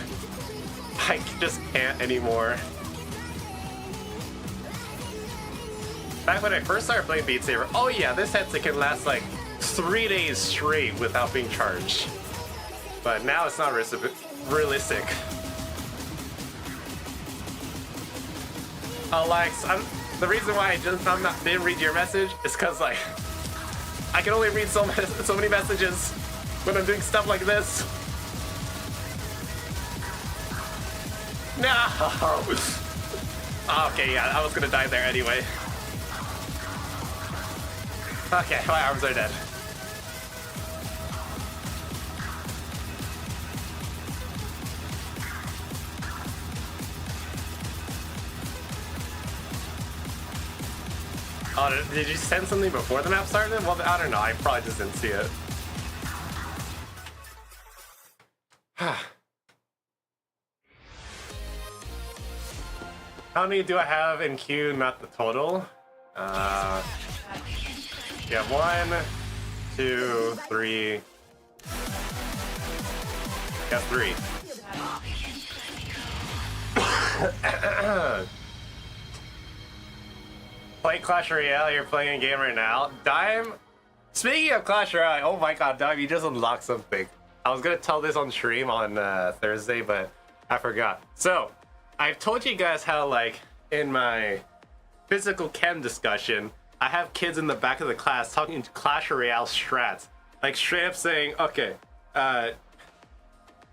I just can't anymore. Back when I first started playing Beat Saber, oh yeah, this headset can last like 3 days straight without being charged. But now it's not realistic. Oh, like, the reason why didn't read your message is because, like, I can only read so many messages when I'm doing stuff like this. No! Okay, yeah, I was gonna die there anyway. Okay, my arms are dead. Oh, did you send something before the map started? Well, I don't know. I probably just didn't see it. How many do I have in queue? Not the total. Yeah, 1, 2, 3. Yeah, 3. Playing Clash Royale, you're playing a game right now. Dime, speaking of Clash Royale, oh my god, Dime, you just unlocked something. I was gonna tell this on stream on Thursday, but I forgot. So, I've told you guys how, like, in my physical chem discussion, I have kids in the back of the class talking to Clash Royale strats. Like, straight up saying, okay,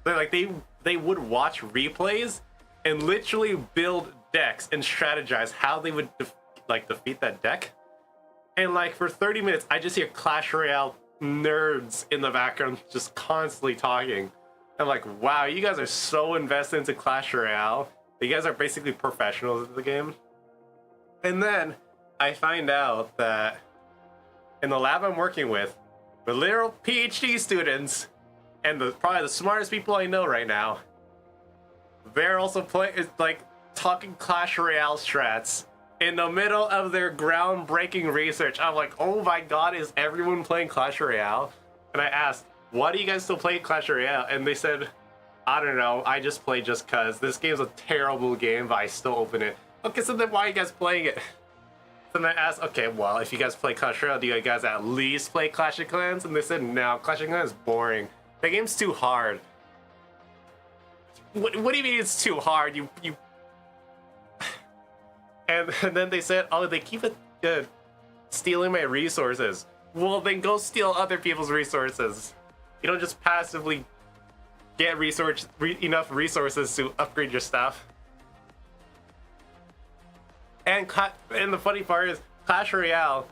they would watch replays and literally build decks and strategize how they would defeat that deck. And like for 30 minutes, I just hear Clash Royale nerds in the background just constantly talking. I'm like, wow, you guys are so invested into Clash Royale. You guys are basically professionals at the game. And then I find out that in the lab I'm working with, the literal PhD students and probably the smartest people I know right now, they're also talking Clash Royale strats in the middle of their groundbreaking research. I'm like, oh my god, is everyone playing Clash Royale? And I asked, why do you guys still play Clash Royale? And they said, I don't know, I just play just cause. This game's a terrible game, but I still open it. Okay, so then why are you guys playing it? Then I asked, okay, well, if you guys play Clash Royale, do you guys at least play Clash of Clans? And they said, no, Clash of Clans is boring. The game's too hard. What do you mean it's too hard? And then they said, oh, they keep stealing my resources. Well, then go steal other people's resources. You don't just passively get enough resources to upgrade your stuff. And the funny part is, Clash Royale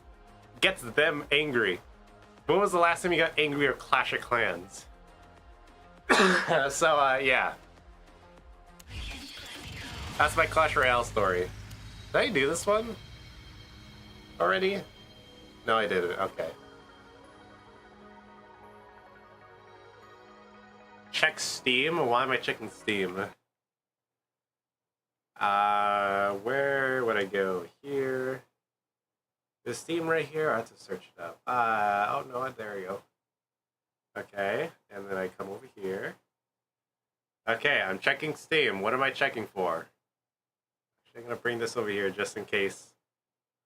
gets them angry. When was the last time you got angry at Clash of Clans? So, yeah. That's my Clash Royale story. Did I do this one already? No, I didn't. Okay. Check Steam? Why am I checking Steam? Where would I go? Here. Is Steam right here? I have to search it up. Oh no, there we go. Okay, and then I come over here. Okay, I'm checking Steam. What am I checking for? Actually, I'm gonna bring this over here just in case.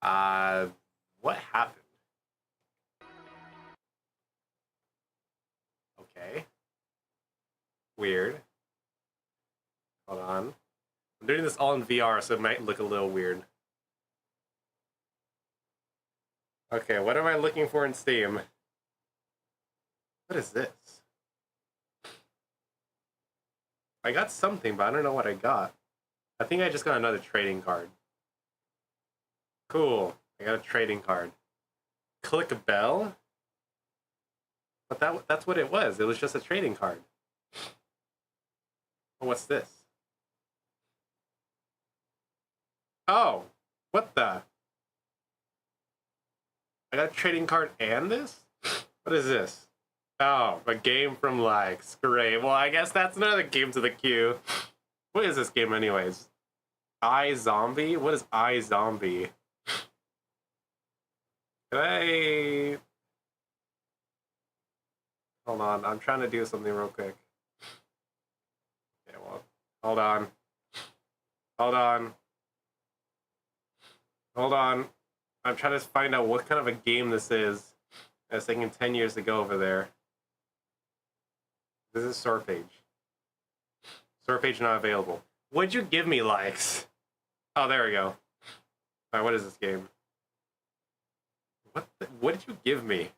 What happened? Okay. Weird. Hold on. I'm doing this all in VR, so it might look a little weird. Okay, what am I looking for in Steam? What is this? I got something, but I don't know what I got. I think I just got another trading card. Cool. I got a trading card. Click a bell? But that's what it was. It was just a trading card. Oh, what's this? Oh, what the? I got a trading card and this? What is this? Oh, a game from likes. Great. Well, I guess that's another game to the queue. What is this game anyways? iZombie? What is iZombie? Can I... Hold on, I'm trying to do something real quick. Okay, well, hold on. Hold on. Hold on. I'm trying to find out what kind of a game this is. It's taking 10 years to go over there. This is store page. Store page not available. Would you give me likes? Oh, there we go. Alright, what is this game? What did you give me?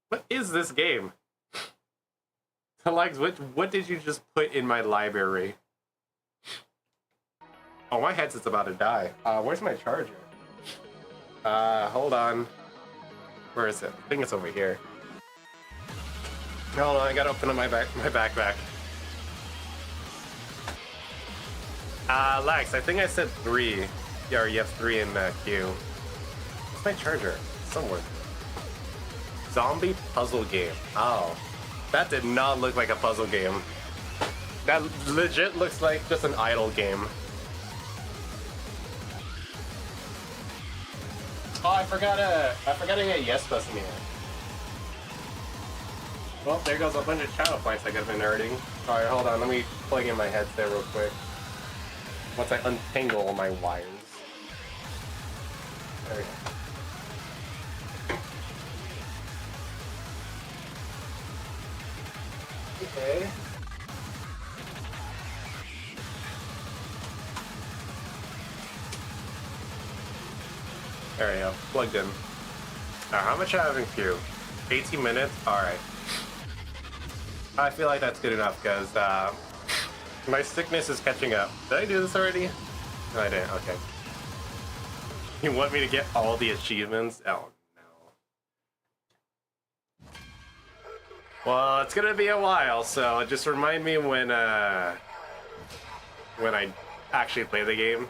What is this game? Alex, what did you just put in my library? Oh, my headset's about to die. Where's my charger? Hold on. Where is it? I think it's over here. Hold on, I gotta open up my backpack. Lex, I think I said 3. Yeah, or you have 3 in queue. Where's my charger? Somewhere. Zombie puzzle game. Oh. That did not look like a puzzle game. That legit looks like just an idle game. Oh, I forgot to get yes button here. Well, there goes a bunch of channel points I could have been earning. Alright, hold on, let me plug in my headset real quick. Once I untangle my wires. There we go. Okay. There we go. Plugged in. Now, how much I have in queue? 18 minutes? Alright. I feel like that's good enough because my sickness is catching up. Did I do this already? No, I didn't. Okay. You want me to get all the achievements? Oh, no. Well, it's gonna be a while, so just remind me when I actually play the game.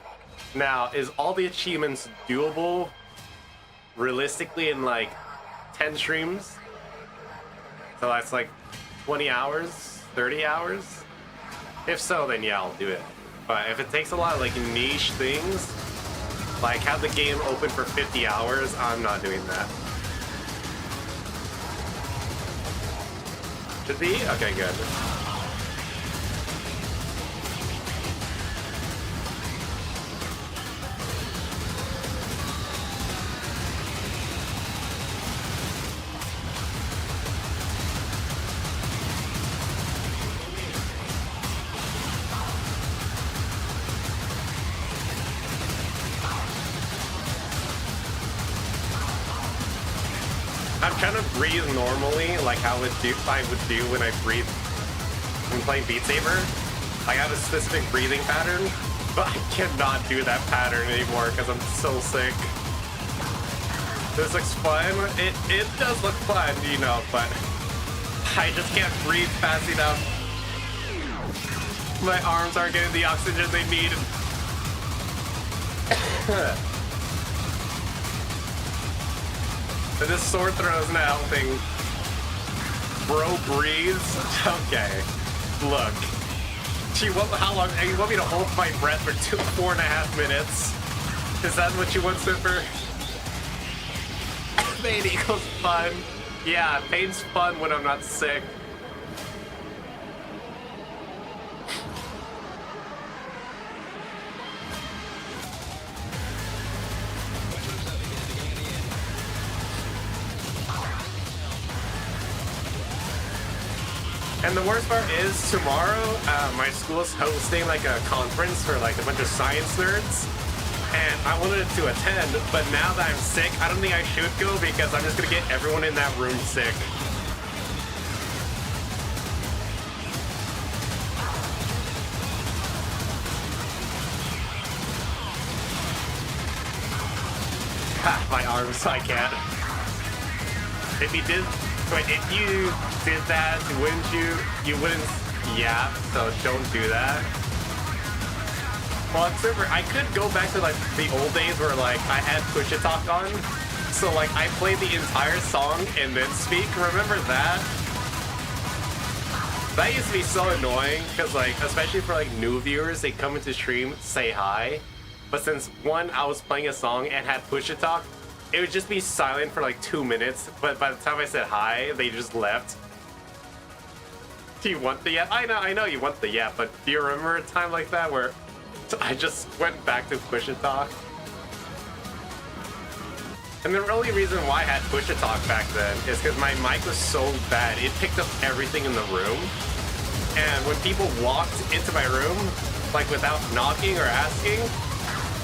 Now, is all the achievements doable realistically in like 10 streams? So that's like 20 hours, 30 hours? If so, then yeah, I'll do it. But if it takes a lot of like niche things, like have the game open for 50 hours, I'm not doing that. Should be? Okay, good. I'm trying to breathe normally, like how I would do when I breathe when playing Beat Saber. I have a specific breathing pattern, but I cannot do that pattern anymore because I'm so sick. This looks fun. It does look fun, you know, but I just can't breathe fast enough. My arms aren't getting the oxygen they need. But this sword throw is not helping. Bro breathes. Okay. Look. How long? You want me to hold my breath for 4.5 minutes? Is that what you want, Super? Pain equals fun. Yeah, pain's fun when I'm not sick. And the worst part is tomorrow, my school is hosting like a conference for like a bunch of science nerds, and I wanted to attend, but now that I'm sick, I don't think I should go because I'm just gonna get everyone in that room sick. Ha, my arms, I can't. If you did that, wouldn't you wouldn't, yeah, so don't do that. Well, Super, I could go back to like the old days where like I had push to talk on, so like I played the entire song and then speak. Remember that? That used to be so annoying because like, especially for like new viewers, they come into stream, say hi, but since I was playing a song and had push to talk, it would just be silent for like 2 minutes, but by the time I said hi, they just left. Do you want the yap? I know you want the yap, but do you remember a time like that where I just went back to push to talk? And the only reason why I had push to talk back then is because my mic was so bad, it picked up everything in the room. and when people walked into my room, like without knocking or asking,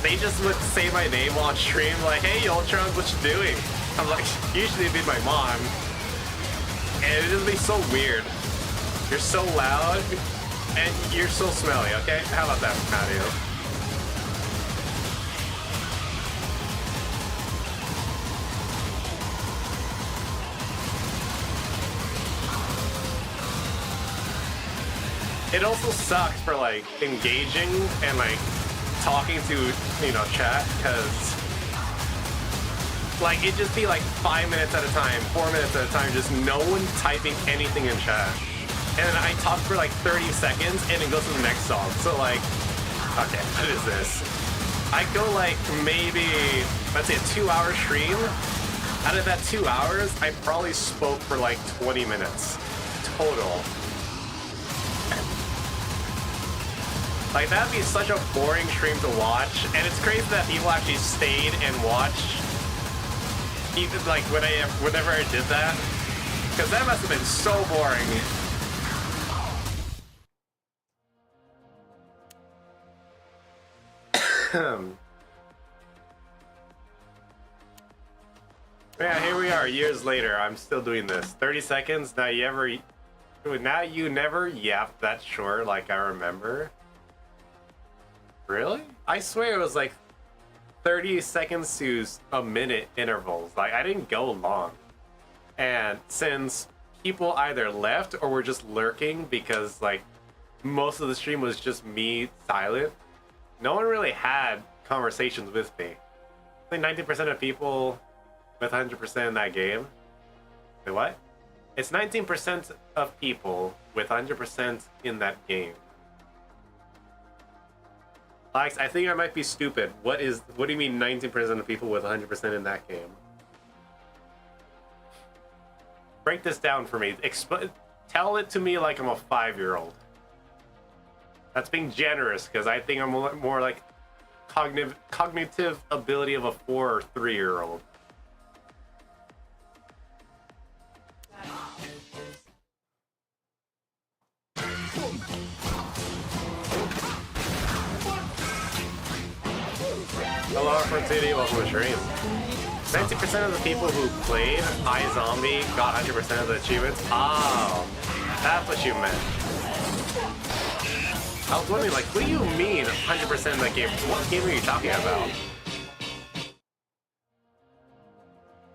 they just would say my name on stream, like, "Hey, Yoltronz, what you doing?" I'm like, usually it'd be my mom, and it'd just be so weird. You're so loud, and you're so smelly. Okay, how about that, Matthew? It also sucks for like engaging and like talking to, you know, chat, because like it'd just be like 5 minutes at a time, 4 minutes at a time, just no one typing anything in chat. And then I talk for like 30 seconds and it goes to the next song. So like, okay, what is this? I go like maybe, let's say a 2-hour stream. Out of that 2 hours, I probably spoke for like 20 minutes total. Like, that'd be such a boring stream to watch, and it's crazy that people actually stayed and watched, even like whenever I did that, because that must have been so boring. Yeah, here we are, years later. I'm still doing this. 30 seconds. Now you never yapped that short, like I remember. Really? I swear it was like 30 seconds to a minute intervals. Like, I didn't go long. And since people either left or were just lurking because like most of the stream was just me silent, no one really had conversations with me. I think 90% of people with 100% in that game. Wait, what? It's 19% of people with 100% in that game. Alex, I think I might be stupid. What do you mean 19% of people with 100% in that game? Break this down for me. Tell it to me like I'm a 5-year-old. That's being generous, because I think I'm more like cognitive ability of a 4 or 3-year-old. Hello, from City, welcome to stream. 90% of the people who played iZombie got 100% of the achievements. Oh, that's what you meant. I was wondering, like, what do you mean 100% of that game? What game are you talking about?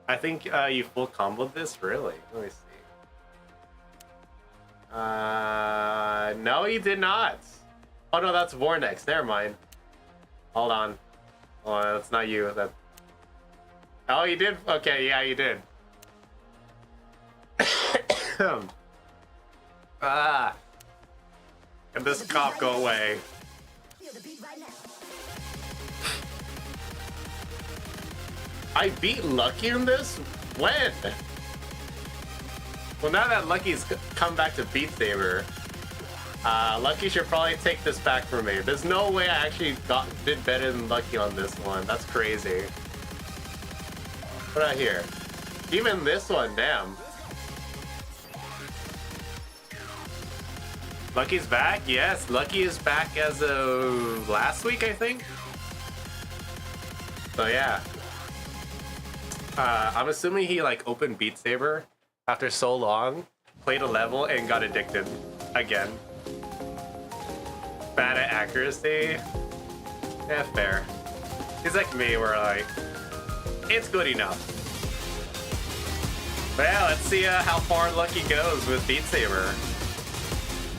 I think you full comboed this, really? Let me see. No, you did not. Oh no, that's Vornex. Never mind. Hold on. Oh, that's not you. That. Oh, you did? Okay, yeah, you did. Ah. Can this cop go away? I beat Lucky in this? When? Well, now that Lucky's come back to Beat Saber, Lucky should probably take this back from me. There's no way I actually did better than Lucky on this one. That's crazy. What out here? Even this one, damn. Lucky's back? Yes, Lucky is back as of last week, I think. So yeah. I'm assuming he like opened Beat Saber after so long, played a level, and got addicted again. Bad at accuracy. Yeah, fair. He's like me, where like, it's good enough. Well, let's see how far Lucky goes with Beat Saber.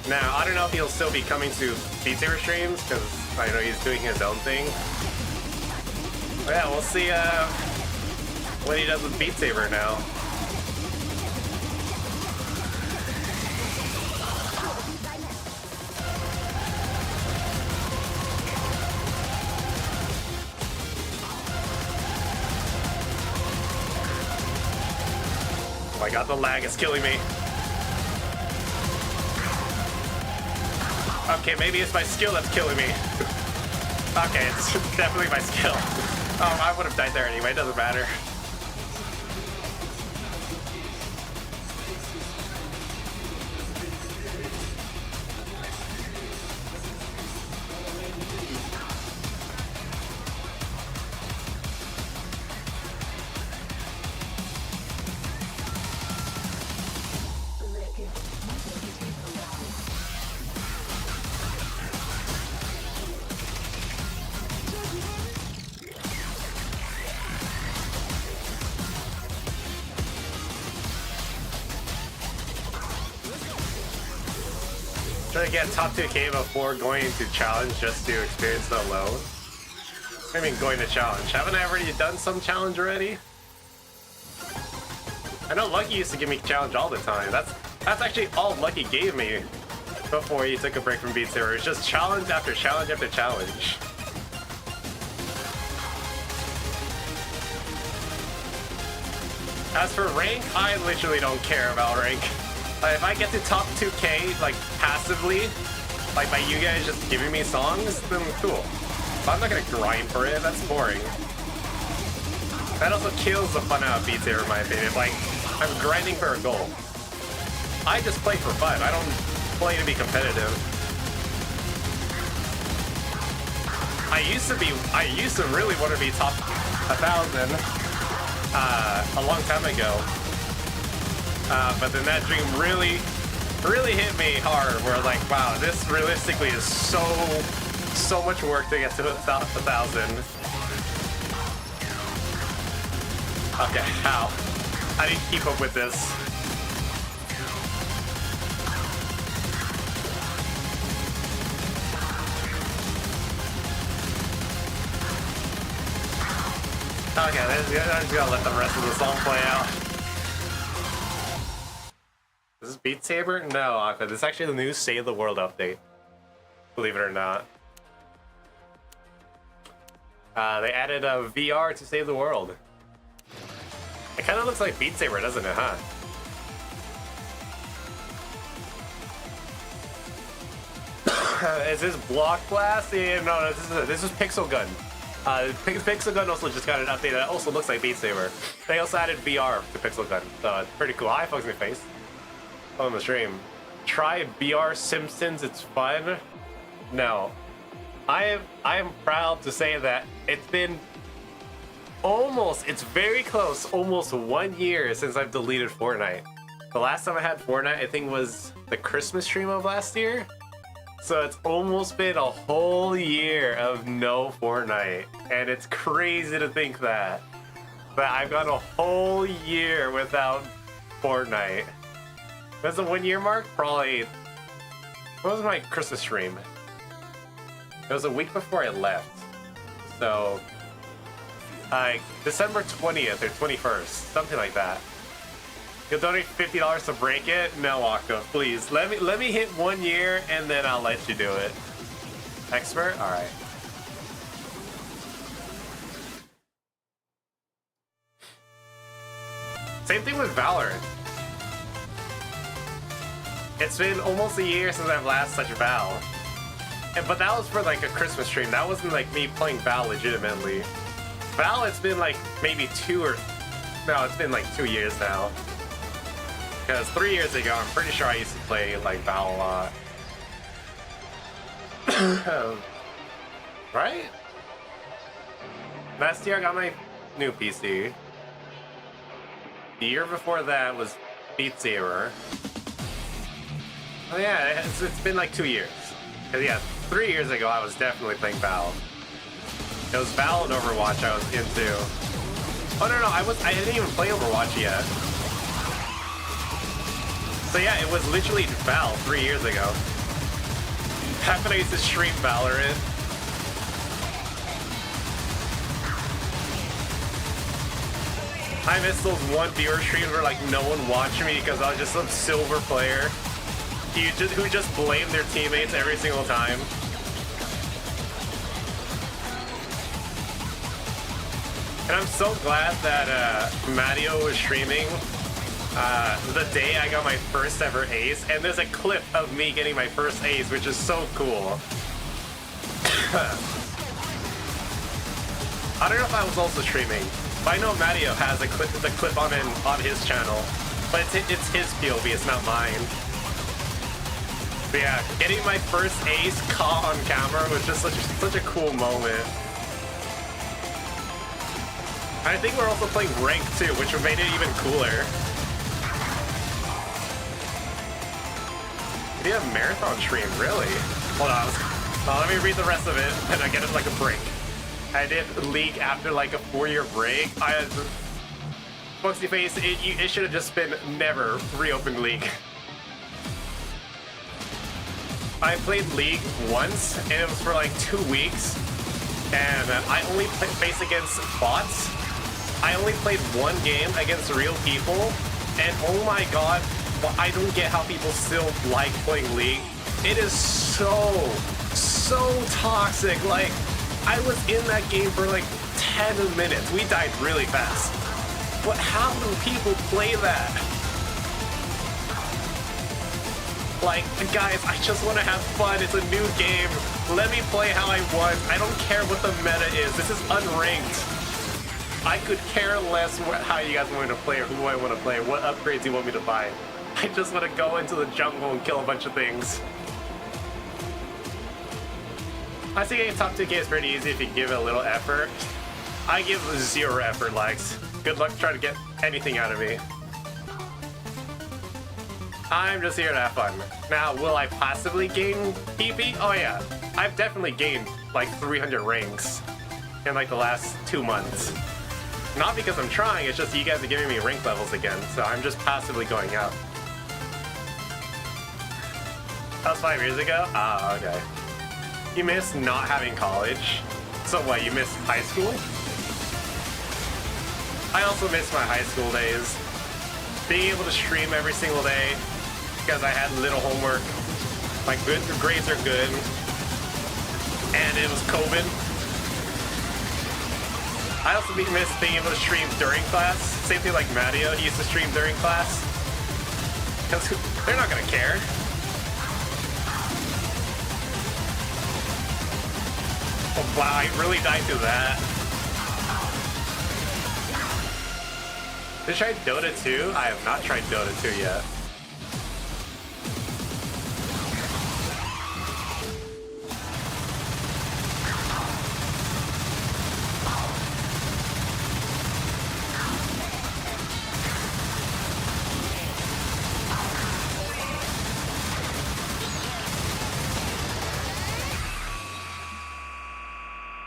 Now, I don't know if he'll still be coming to Beat Saber streams, because I know he's doing his own thing. But yeah, we'll see what he does with Beat Saber now. Oh my god, the lag is killing me. Okay, maybe it's my skill that's killing me. Okay, it's definitely my skill. Oh, I would have died there anyway, it doesn't matter. to get top 2K before going to challenge just to experience the load. I mean, going to challenge. Haven't I already done some challenge already? I know Lucky used to give me challenge all the time. That's actually all Lucky gave me before he took a break from Beat Saber. It's just challenge after challenge after challenge. As for rank, I literally don't care about rank. If I get to top 2K, like, passively, like by you guys just giving me songs, then cool. But I'm not gonna grind for it, that's boring. That also kills the fun out of Beat Saber, in my opinion. Like, I'm grinding for a goal. I just play for fun, I don't play to be competitive. I used to really want to be top 1,000 a long time ago. But then that dream really hit me hard, where I was like, wow, this realistically is so much work to get to 1,000. Okay, how? I need to keep up with this. Okay, I just gotta let the rest of the song play out. Is this Beat Saber? No, Aqua. This is actually the new Save the World update. Believe it or not. They added a VR to Save the World. It kind of looks like Beat Saber, doesn't it, huh? Is this Block Blast? Yeah, no, this is Pixel Gun. Pixel Gun also just got an update that also looks like Beat Saber. They also added VR to Pixel Gun, so it's pretty cool. Hi, folks in my face. On the stream. Try VR Simpsons, it's fun. No. I am proud to say that it's been it's very close, almost 1 year since I've deleted Fortnite. The last time I had Fortnite, I think, was the Christmas stream of last year. So it's almost been a whole year of no Fortnite. And it's crazy to think that I've gone a whole year without Fortnite. That's the 1 year mark? Probably. What was my Christmas stream? It was a week before I left. So, December 20th or 21st, something like that. You'll donate $50 to break it? No, Aqua, please. Let me hit 1 year and then I'll let you do it. Expert? Alright. Same thing with Valorant. It's been almost a year since I've last touched Val. But that was for like a Christmas stream. That wasn't like me playing Val legitimately. Val, it's been like maybe it's been like 2 years now. Because 3 years ago, I'm pretty sure I used to play like Val a lot. Right? Last year I got my new PC. The year before that was Beat Saber. Oh yeah, it's been like 2 years. Cause yeah, 3 years ago I was definitely playing Val. It was Val and Overwatch I was into. Oh no, I didn't even play Overwatch yet. So yeah, it was literally Val 3 years ago. Back when I used to stream Valorant. I miss those one viewer streams where like no one watched me because I was just some silver player who just blamed their teammates every single time. And I'm so glad that Matteo was streaming the day I got my first ever ace, and there's a clip of me getting my first ace, which is so cool. I don't know if I was also streaming, but I know Matteo has the clip on his channel, but it's his POV, it's not mine. But yeah, getting my first ace caught on camera was just such a cool moment. I think we're also playing ranked too, which made it even cooler. We did a marathon stream, really? Hold on, let me read the rest of it, and I get it like a break. I did League after like a 4-year break. Foxy Face, it should have just been never reopened League. I played League once, and it was for like 2 weeks, and I only faced against bots. I only played one game against real people, and oh my god, I don't get how people still like playing League. It is so toxic. Like, I was in that game for like 10 minutes. We died really fast. But how do people play that? Like, guys, I just want to have fun. It's a new game. Let me play how I want. I don't care what the meta is. This is unranked. I could care less how you guys want me to play or who I want to play, what upgrades you want me to buy. I just want to go into the jungle and kill a bunch of things. I think getting top 2K is pretty easy if you give it a little effort. I give 0 effort, likes. Good luck trying to get anything out of me. I'm just here to have fun. Now, will I possibly gain PP? Oh yeah, I've definitely gained like 300 ranks in like the last 2 months. Not because I'm trying, it's just you guys are giving me rank levels again, so I'm just passively going up. That was 5 years ago? Ah, okay. You miss not having college? So what, you miss high school? I also miss my high school days. Being able to stream every single day because I had little homework. My grades are good. And it was COVID. I also miss being able to stream during class. Same thing like Matteo, he used to stream during class. Because they're not gonna care. Oh, wow, I really died through that. Did you try Dota 2? I have not tried Dota 2 yet.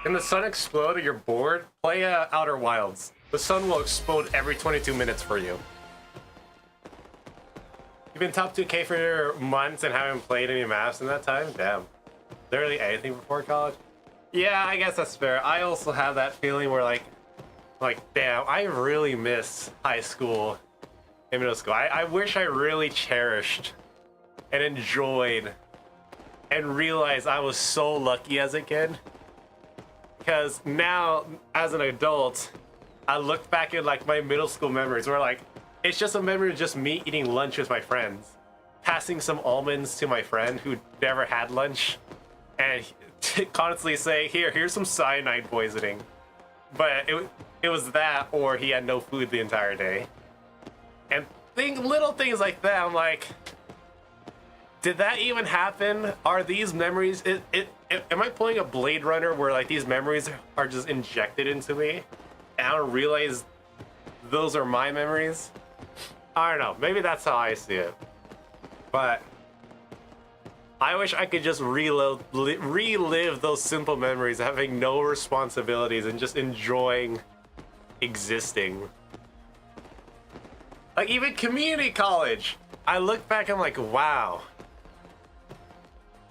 Can the sun explode or you're bored? Play Outer Wilds. The sun will explode every 22 minutes for you. You've been top 2K for months and haven't played any maps in that time? Damn. Literally anything before college? Yeah, I guess that's fair. I also have that feeling where like damn, I really miss high school and middle school. I wish I really cherished and enjoyed and realized I was so lucky as a kid. Because now, as an adult, I look back at like my middle school memories where like, it's just a memory of just me eating lunch with my friends, passing some almonds to my friend who never had lunch, and constantly say, here's some cyanide poisoning. But it was that, or he had no food the entire day. And little things like that, I'm like, did that even happen? Are these memories, am I playing a Blade Runner where like these memories are just injected into me? And I don't realize those are my memories? I don't know, maybe that's how I see it. But I wish I could just relive those simple memories, having no responsibilities and just enjoying existing. Like even community college, I look back, I'm like, wow.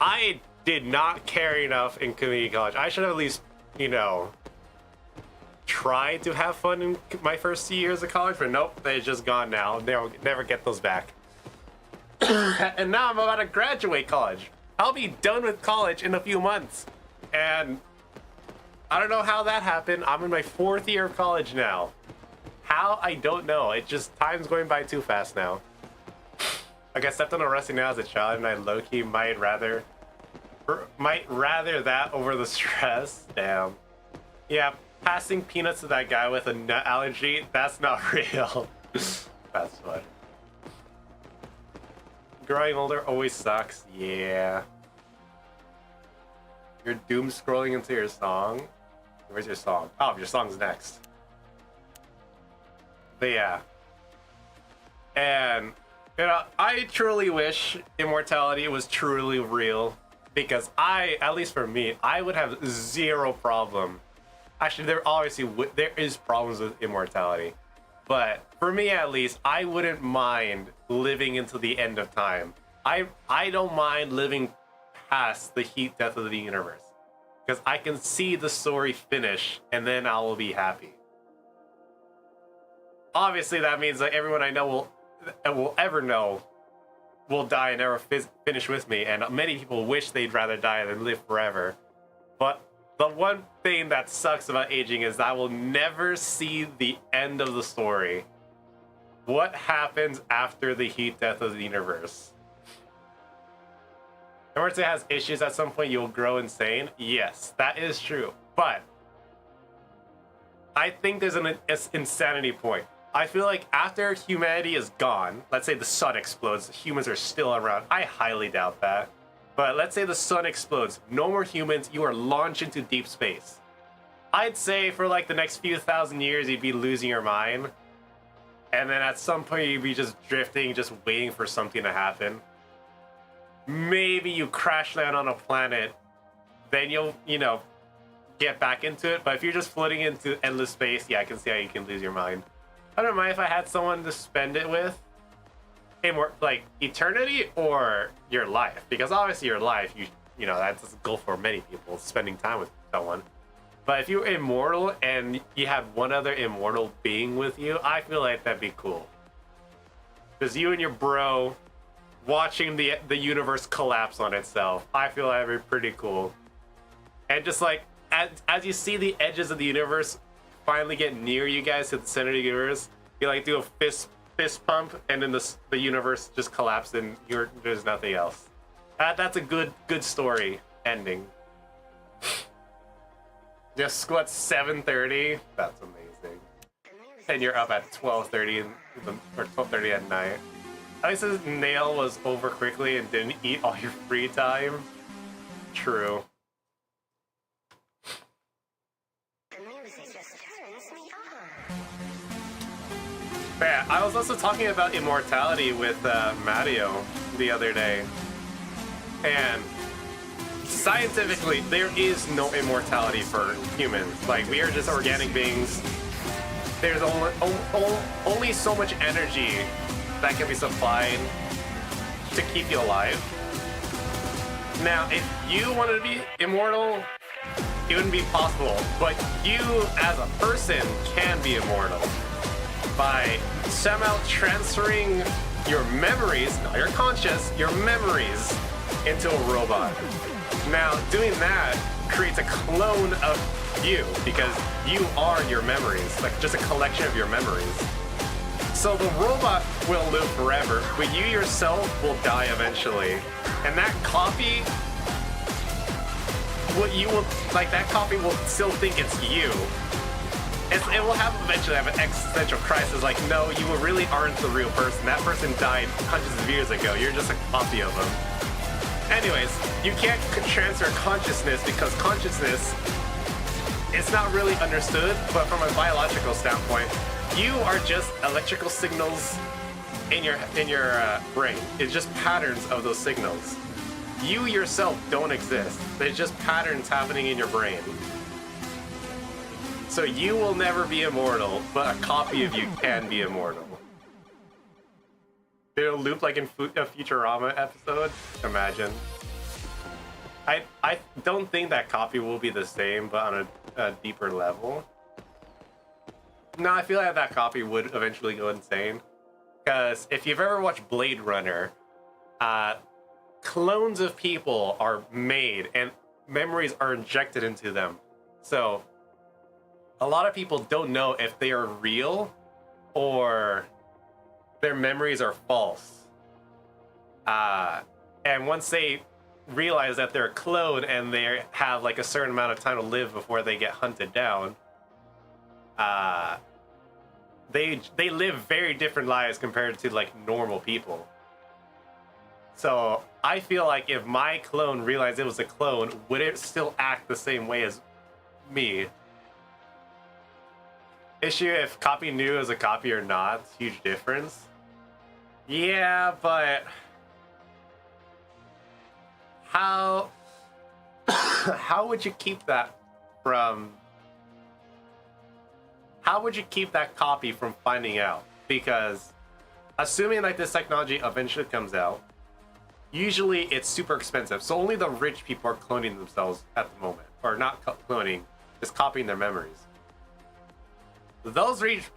I did not care enough in community college. I should have at least, you know, tried to have fun in my first 2 years of college, but nope, they're just gone now. They'll never get those back. And now I'm about to graduate college. I'll be done with college in a few months. And I don't know how that happened. I'm in my 4th year of college now. How? I don't know. It just, time's going by too fast now. Like I stepped on a rusty nail as a child and I low-key might rather that over the stress. Damn. Yeah, passing peanuts to that guy with a nut allergy, that's not real. That's fun. Growing older always sucks. Yeah. You're doom scrolling into your song. Where's your song? Oh, your song's next. But yeah. And, you know, I truly wish immortality was truly real. Because at least for me, I would have zero problem. Actually, there is problems with immortality. But for me, at least, I wouldn't mind living into the end of time. I don't mind living past the heat death of the universe. Because I can see the story finish, and then I will be happy. Obviously, that means that everyone I know will ever know will die and never finish with me, and many people wish they'd rather die than live forever. But the one thing that sucks about aging is that I will never see the end of the story. What happens after the heat death of the universe? Emerson has issues at some point, you'll grow insane. Yes, that is true. But I think there's an insanity point. I feel like after humanity is gone, let's say the sun explodes, humans are still around. I highly doubt that. But let's say the sun explodes, no more humans, you are launched into deep space. I'd say for like the next few thousand years, you'd be losing your mind. And then at some point, you'd be just drifting, just waiting for something to happen. Maybe you crash land on a planet, then you'll, get back into it. But if you're just floating into endless space, yeah, I can see how you can lose your mind. I don't mind if I had someone to spend it with. Like eternity or your life, because obviously your life, that's a goal for many people, spending time with someone. But if you're immortal and you have one other immortal being with you, I feel like that'd be cool. Because you and your bro watching the universe collapse on itself, I feel that'd be pretty cool. And just like as you see the edges of the universe finally get near you guys to the center of the universe, you like do a fist pump, and then the universe just collapsed, and there's nothing else. That's a good story ending. Just what, 7:30? That's amazing. And you're up at 12:30 or 12:30 at night. At least his nail was over quickly and didn't eat all your free time. True. Yeah, I was also talking about immortality with Mario the other day. And scientifically, there is no immortality for humans. Like, we are just organic beings. There's only so much energy that can be supplied to keep you alive. Now, if you wanted to be immortal, it wouldn't be possible. But you, as a person, can be immortal by somehow transferring your memories, not your conscious, your memories, into a robot. Now, doing that creates a clone of you, because you are your memories, like just a collection of your memories. So the robot will live forever, but you yourself will die eventually. And that copy, that copy will still think it's you. It will eventually have an existential crisis, like, no, you really aren't the real person. That person died hundreds of years ago. You're just a copy of them. Anyways, you can't transfer consciousness because consciousness is not really understood, but from a biological standpoint, you are just electrical signals in your brain. It's just patterns of those signals. You yourself don't exist. There's just patterns happening in your brain. So you will never be immortal, but a copy of you can be immortal. It'll loop like in a Futurama episode. Imagine. I don't think that copy will be the same, but on a deeper level. No, I feel like that copy would eventually go insane. Because if you've ever watched Blade Runner, clones of people are made and memories are injected into them. So a lot of people don't know if they are real or their memories are false. And once they realize that they're a clone and they have like a certain amount of time to live before they get hunted down, they live very different lives compared to like normal people. So I feel like if my clone realized it was a clone, would it still act the same way as me? Issue if copy knew as a copy or not, huge difference. Yeah, but how would you keep that from? How would you keep that copy from finding out? Because assuming like this technology eventually comes out, usually it's super expensive. So only the rich people are cloning themselves at the moment. Or not cloning, just copying their memories. Those rich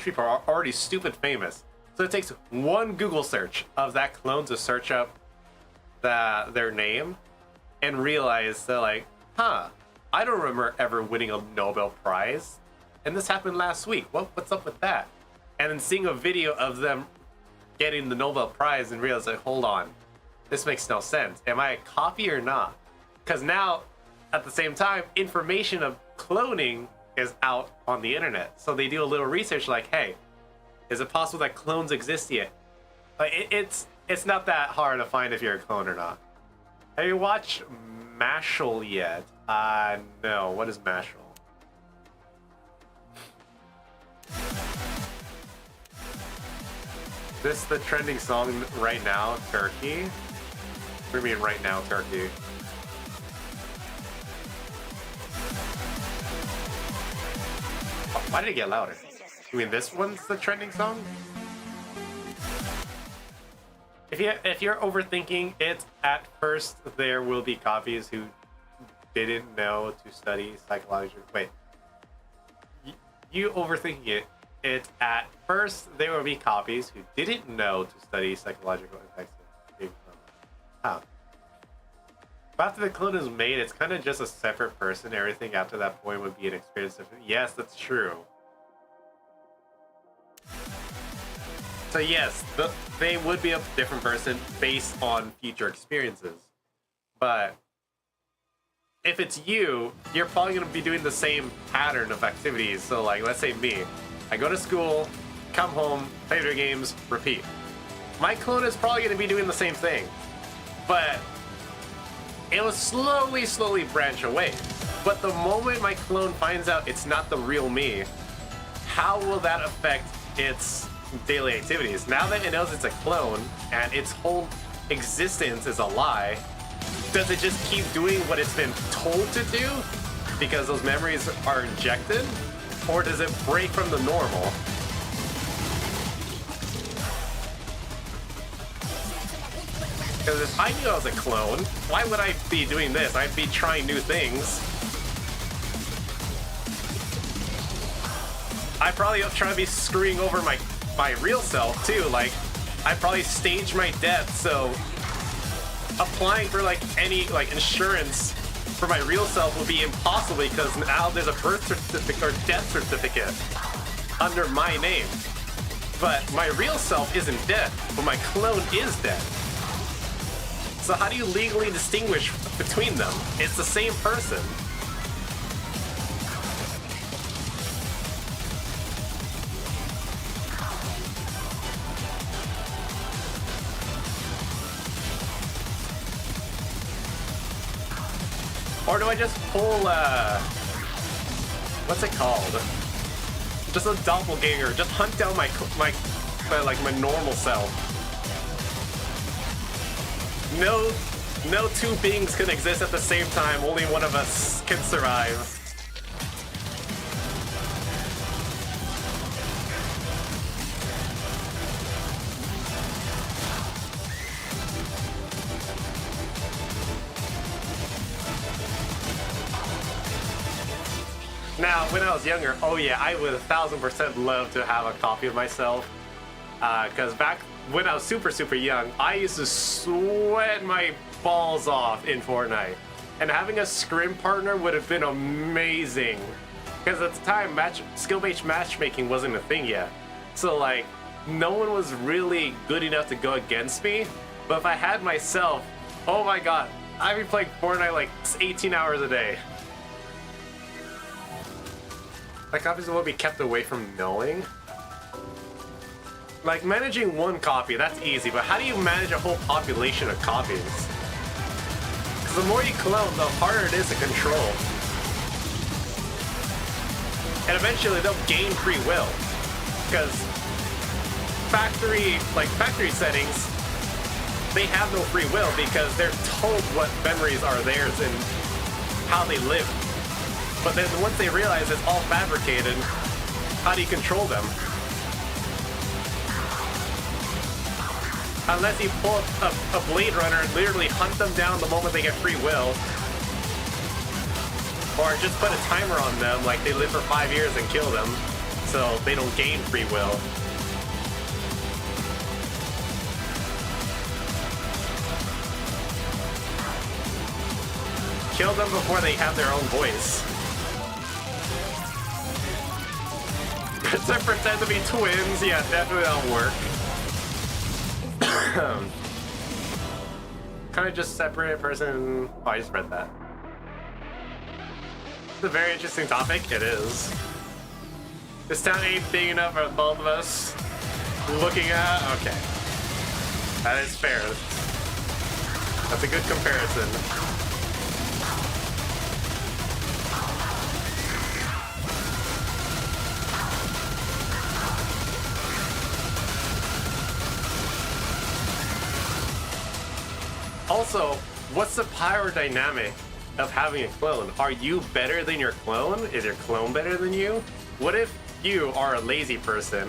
people are already stupid famous. So it takes one Google search of that clone to search up their name and realize they're like, huh, I don't remember ever winning a Nobel Prize. And this happened last week. What's up with that? And then seeing a video of them getting the Nobel Prize and realize like, hold on, this makes no sense. Am I a copy or not? Because now, at the same time, information of cloning is out on the internet. So they do a little research like, hey, is it possible that clones exist yet? Like, it's not that hard to find if you're a clone or not. Have you watched Mashal yet? No. What is Mashal? This is the trending song right now, Turkey. What do you mean right now, Turkey? Why did it get louder? You mean this one's the trending song? If you're overthinking it, at first there will be copies who didn't know to study psychology. Wait, you overthinking it. At first there will be copies who didn't know to study psychological effects of being cloned. But after the clone is made, it's kind of just a separate person. Everything after that point would be an experience. Yes, that's true. So yes, they would be a different person based on future experiences. But if it's you, you're probably going to be doing the same pattern of activities. So like, let's say me. I go to school, come home, play video games, repeat. My clone is probably going to be doing the same thing. But it will slowly branch away. But the moment my clone finds out it's not the real me, how will that affect its daily activities? Now that it knows it's a clone and its whole existence is a lie, does it just keep doing what it's been told to do because those memories are injected? Or does it break from the normal? Because if I knew I was a clone, why would I be doing this? I'd be trying new things. I'd probably try to be screwing over my real self too. Like, I'd probably stage my death, so applying for like any like insurance for my real self would be impossible because now there's a birth certificate or death certificate under my name. But my real self isn't dead, but my clone is dead. So how do you legally distinguish between them? It's the same person. Or do I just pull, what's it called? Just a doppelganger. Just hunt down my normal self. No two beings can exist at the same time. Only one of us can survive. Now, when I was younger, oh yeah, I would 1000% love to have a copy of myself. Because back when I was super young, I used to sweat my balls off in Fortnite. And having a scrim partner would have been amazing. Because at the time, skill-based matchmaking wasn't a thing yet. So like, no one was really good enough to go against me. But if I had myself, oh my god, I'd be playing Fortnite like 18 hours a day. Like, copies will be kept away from knowing. Like, managing one copy, that's easy, but how do you manage a whole population of copies? Because the more you clone, the harder it is to control. And eventually they'll gain free will. Because factory settings, they have no free will because they're told what memories are theirs and how they live. But then once they realize it's all fabricated, how do you control them? Unless you pull a Blade Runner and literally hunt them down the moment they get free will. Or just put a timer on them, like they live for 5 years and kill them, so they don't gain free will. Kill them before they have their own voice. To pretend to be twins, yeah, definitely that'll work. Kind of just separate a person. Oh, I just read that. It's a very interesting topic. It is. This town ain't big enough for both of us. Looking at. Okay. That is fair. That's a good comparison. Also, what's the power dynamic of having a clone? Are you better than your clone? Is your clone better than you? What if you are a lazy person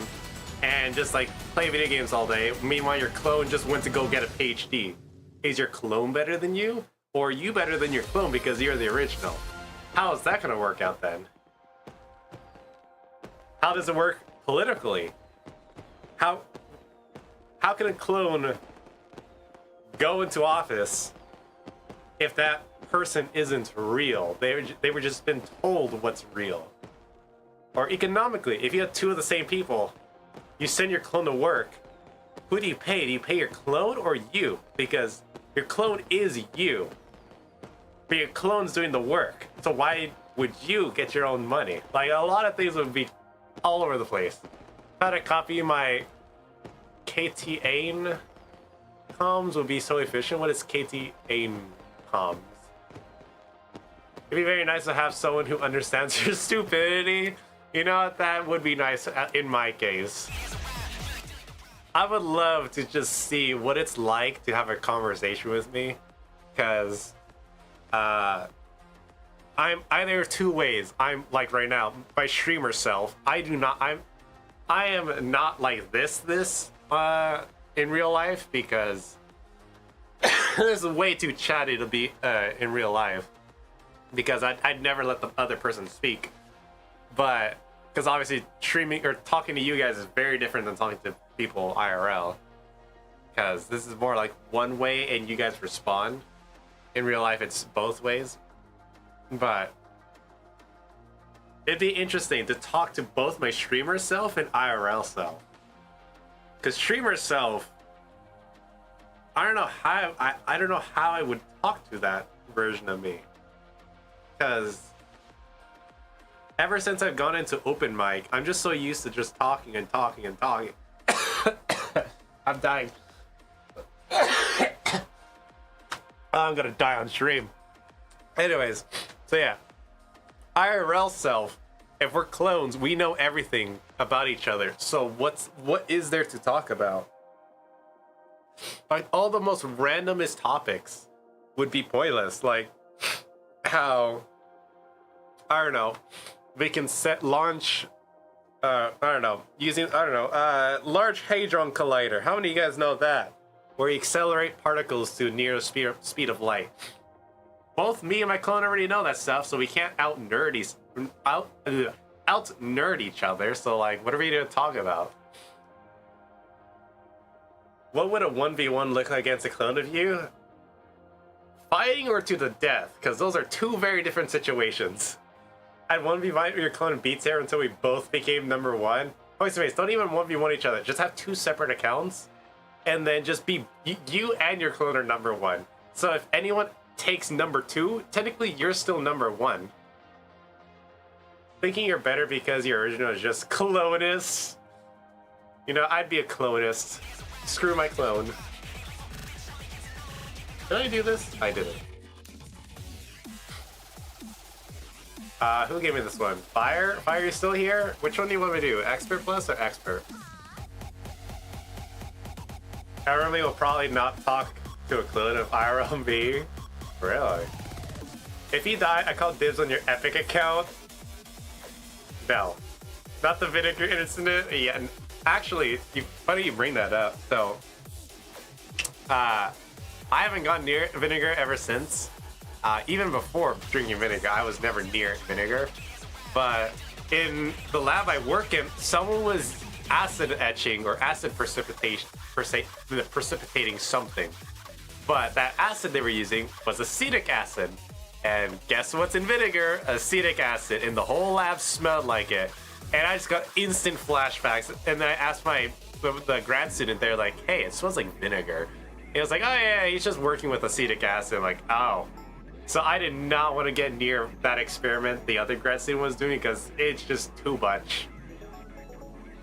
and just like play video games all day, meanwhile your clone just went to go get a PhD? Is your clone better than you? Or are you better than your clone because you're the original? How is that going to work out then? How does it work politically? How can a clone go into office if that person isn't real? They were just been told what's real. Or economically, if you have two of the same people, you send your clone to work, who do you pay? Do you pay your clone or you? Because your clone is you, but your clone's doing the work. So why would you get your own money? Like, a lot of things would be all over the place. How to copy my KTA comms would be so efficient. What is KTA comms? It'd be very nice to have someone who understands your stupidity. You know, that would be nice in my case. I would love to just see what it's like to have a conversation with me, because I'm either two ways. I'm like right now, my streamer self. I am not like this in real life, because this is way too chatty to be in real life, because I'd never let the other person speak. But because obviously streaming or talking to you guys is very different than talking to people IRL, because this is more like one way and you guys respond. In real life it's both ways. But it'd be interesting to talk to both my streamer self and IRL self, because streamer self, I don't know how I would talk to that version of me, because ever since I've gone into open mic, I'm just so used to just talking and talking and talking. I'm dying. I'm gonna die on stream. Anyways, so yeah, IRL self, if we're clones, we know everything about each other. So what is there to talk about? Like, all the most randomest topics would be pointless. Like how, I don't know, we can launch Large Hadron Collider. How many of you guys know that? Where you accelerate particles to near the speed of light. Both me and my clone already know that stuff, so we can't out nerd each other. So like, what are we gonna talk about? What would a 1v1 look like against a clone of you? Fighting or to the death? Because those are two very different situations. I'd 1v1 with your clone in Beat Saber until we both became number one. Oh, wait, don't even 1v1 each other. Just have two separate accounts, and then just be you and your clone are number one. So if anyone takes number two, technically you're still number one. Thinking you're better because your original is just clonist. You know, I'd be a clonist. Screw my clone. Did I do this? I did it. Who gave me this one? Fire? Fire, you still here? Which one do you want me to do? Expert Plus or Expert? Everybody will probably not talk to a clone of IRLB. Really? If you die, I call dibs on your Epic account. No. Not the vinegar incident? Yeah, actually, funny you bring that up. So, I haven't gone near vinegar ever since. Even before drinking vinegar, I was never near vinegar. But in the lab I work in, someone was acid etching or acid precipitating something. But that acid they were using was acetic acid. And guess what's in vinegar? Acetic acid. And the whole lab smelled like it. And I just got instant flashbacks. And then I asked the grad student there, like, hey, it smells like vinegar. He was like, oh yeah, he's just working with acetic acid. I'm like, oh. So I did not want to get near that experiment the other grad student was doing because it's just too much.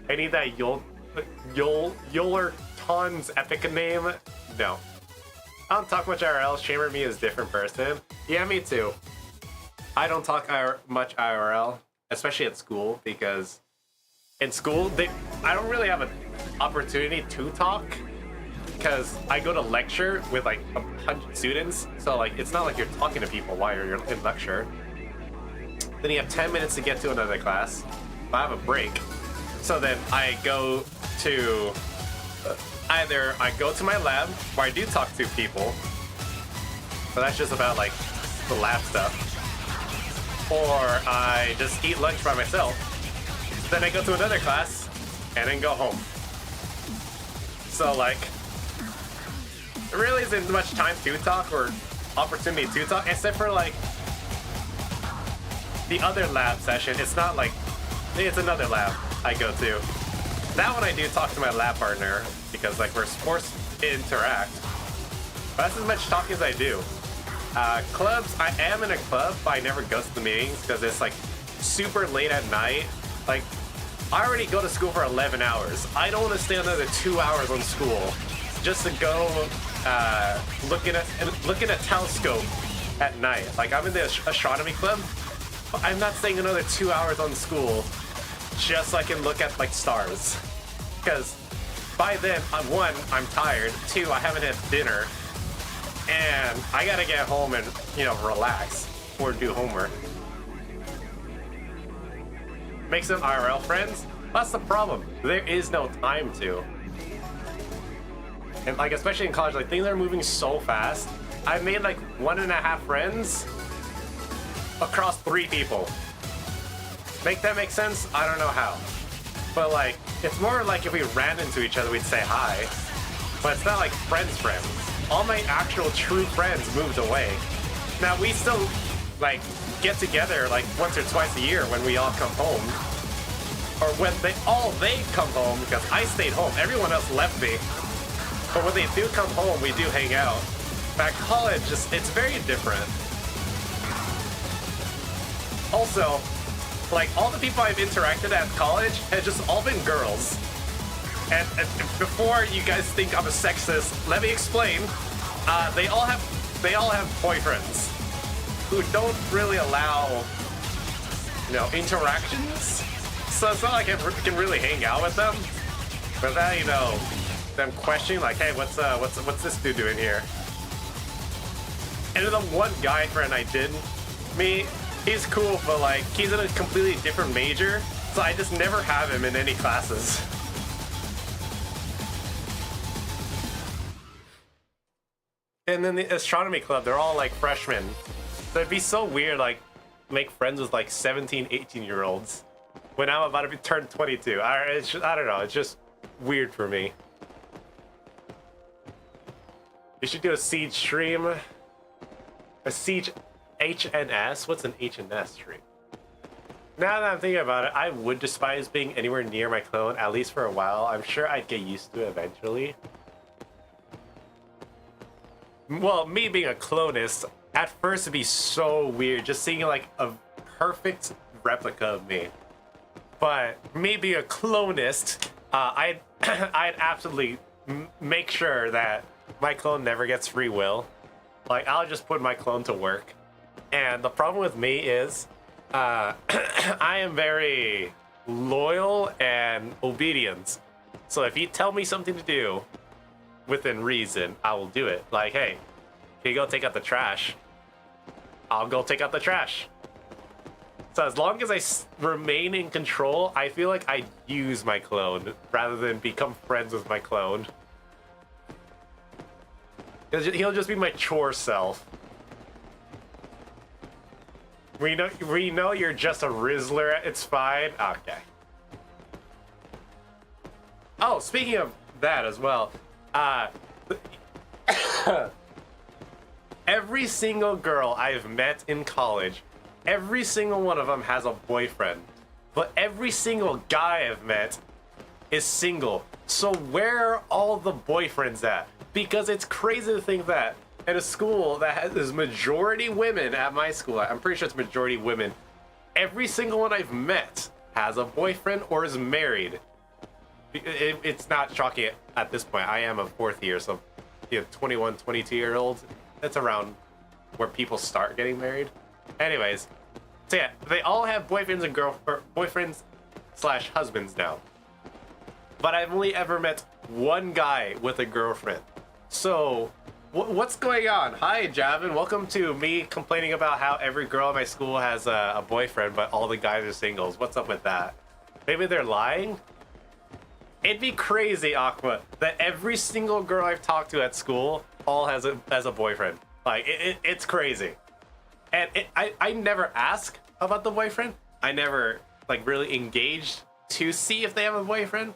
I need that Yoltronz epic name. No. I don't talk much IRL. Shamer me is a different person. Yeah, me too. I don't talk much IRL, especially at school, because in school, I don't really have an opportunity to talk because I go to lecture with like 100 students. So like, it's not like you're talking to people while you're in lecture. Then you have 10 minutes to get to another class. I have a break. So then I go to either I go to my lab where I do talk to people, but that's just about like the lab stuff, or I just eat lunch by myself. Then I go to another class and then go home. So like, there really isn't much time to talk or opportunity to talk, except for like the other lab session. It's not like, it's another lab I go to. That one I do talk to my lab partner because like we're forced to interact. But that's as much talking as I do. Clubs, I am in a club, but I never go to the meetings because it's like super late at night. Like, I already go to school for 11 hours. I don't want to stay another 2 hours on school just to go looking at telescope at night. Like, I'm in the astronomy club, but I'm not staying another 2 hours on school just so I can look at like stars. Because by then, one, I'm tired. Two, I haven't had dinner. And I gotta get home and, you know, relax or do homework. Make some IRL friends? That's the problem. There is no time to. And like, especially in college, like things are moving so fast. I made like 1.5 friends across 3 people. Make that make sense? I don't know how. But like, it's more like if we ran into each other, we'd say hi. But it's not like friends. All my actual true friends moved away. Now we still like get together like once or twice a year when we all come home. Or when they come home because I stayed home. Everyone else left me. But when they do come home, we do hang out. At college, it's very different. Also, like all the people I've interacted at college has just all been girls. And before you guys think I'm a sexist, let me explain. They all have boyfriends who don't really allow, you know, interactions. So it's not like I can really hang out with them. But that, you know, them questioning like, hey, what's this dude doing here? And the one guy friend I did meet, he's cool, but like he's in a completely different major, so I just never have him in any classes. And then the astronomy club, they're all like freshmen. So it'd be so weird, like, make friends with like 17, 18-year-olds when I'm about to turn 22. I don't know, it's just weird for me. We should do a Siege stream. A Siege HNS? What's an HNS stream? Now that I'm thinking about it, I would despise being anywhere near my clone, at least for a while. I'm sure I'd get used to it eventually. Well, me being a clonist, at first it'd be so weird, just seeing like a perfect replica of me. But me being a clonist, I'd absolutely make sure that my clone never gets free will. Like, I'll just put my clone to work. And the problem with me is, I am very loyal and obedient. So if you tell me something to do, within reason, I will do it. Like, hey, can you go take out the trash? I'll go take out the trash. So as long as I remain in control, I feel like I use my clone rather than become friends with my clone. He'll just be my chore self. We know you're just a Rizzler. It's fine. Okay. Oh, speaking of that as well, every single girl I've met in college, every single one of them has a boyfriend, but every single guy I've met is single. So where are all the boyfriends at? Because it's crazy to think that at a school that is majority women at my school, I'm pretty sure it's majority women, every single one I've met has a boyfriend or is married. It's not shocking at this point. I am a fourth year, so 21, 22-year-olds. That's around where people start getting married. Anyways, so yeah, they all have boyfriends and boyfriends / husbands now. But I've only ever met one guy with a girlfriend. So what's going on? Hi, Javin. Welcome to me complaining about how every girl at my school has a boyfriend, but all the guys are singles. What's up with that? Maybe they're lying? It'd be crazy, Aqua, that every single girl I've talked to at school all has a boyfriend. Like, it's crazy. And I never ask about the boyfriend. I never, like, really engaged to see if they have a boyfriend.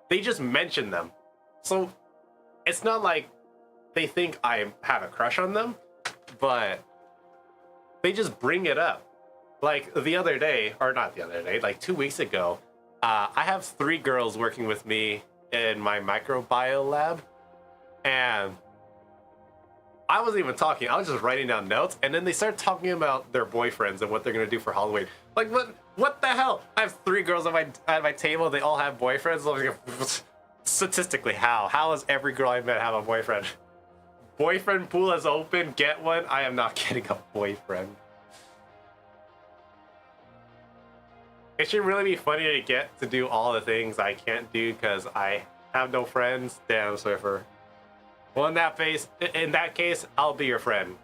They just mention them. So, it's not like they think I have a crush on them, but they just bring it up. Like, the other day, or not the other day, like 2 weeks ago, I have 3 girls working with me in my microbiome lab, and I wasn't even talking. I was just writing down notes, and then they started talking about their boyfriends and what they're gonna do for Halloween. Like, what the hell? I have 3 girls at my table. They all have boyfriends. Like, statistically, how does every girl I met have a boyfriend? Boyfriend pool is open. Get one. I am not getting a boyfriend. It should really be funny to get to do all the things I can't do because I have no friends. Damn, Swiffer. Well, in that case, I'll be your friend.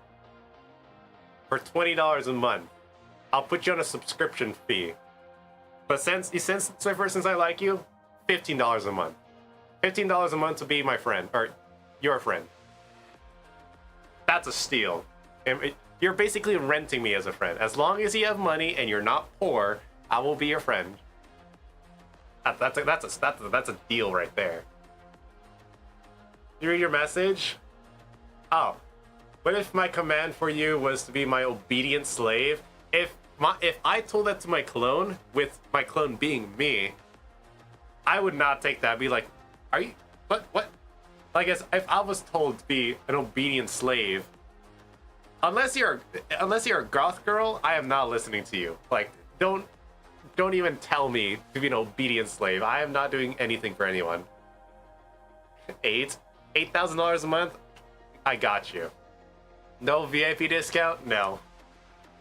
For $20 a month. I'll put you on a subscription fee. But since Swiffer, since I like you, $15 a month. $15 a month to be my friend, or your friend. That's a steal. You're basically renting me as a friend. As long as you have money and you're not poor, I will be your friend. That's a deal right there. You read your message? Oh. What if my command for you was to be my obedient slave? If I told that to my clone, with my clone being me, I would not take that. I'd be like, are you what? Like, if I was told to be an obedient slave, unless you're a goth girl, I am not listening to you. Like, don't even tell me to be an obedient slave. I am not doing anything for anyone. $8,000 a month? I got you. No VIP discount? No.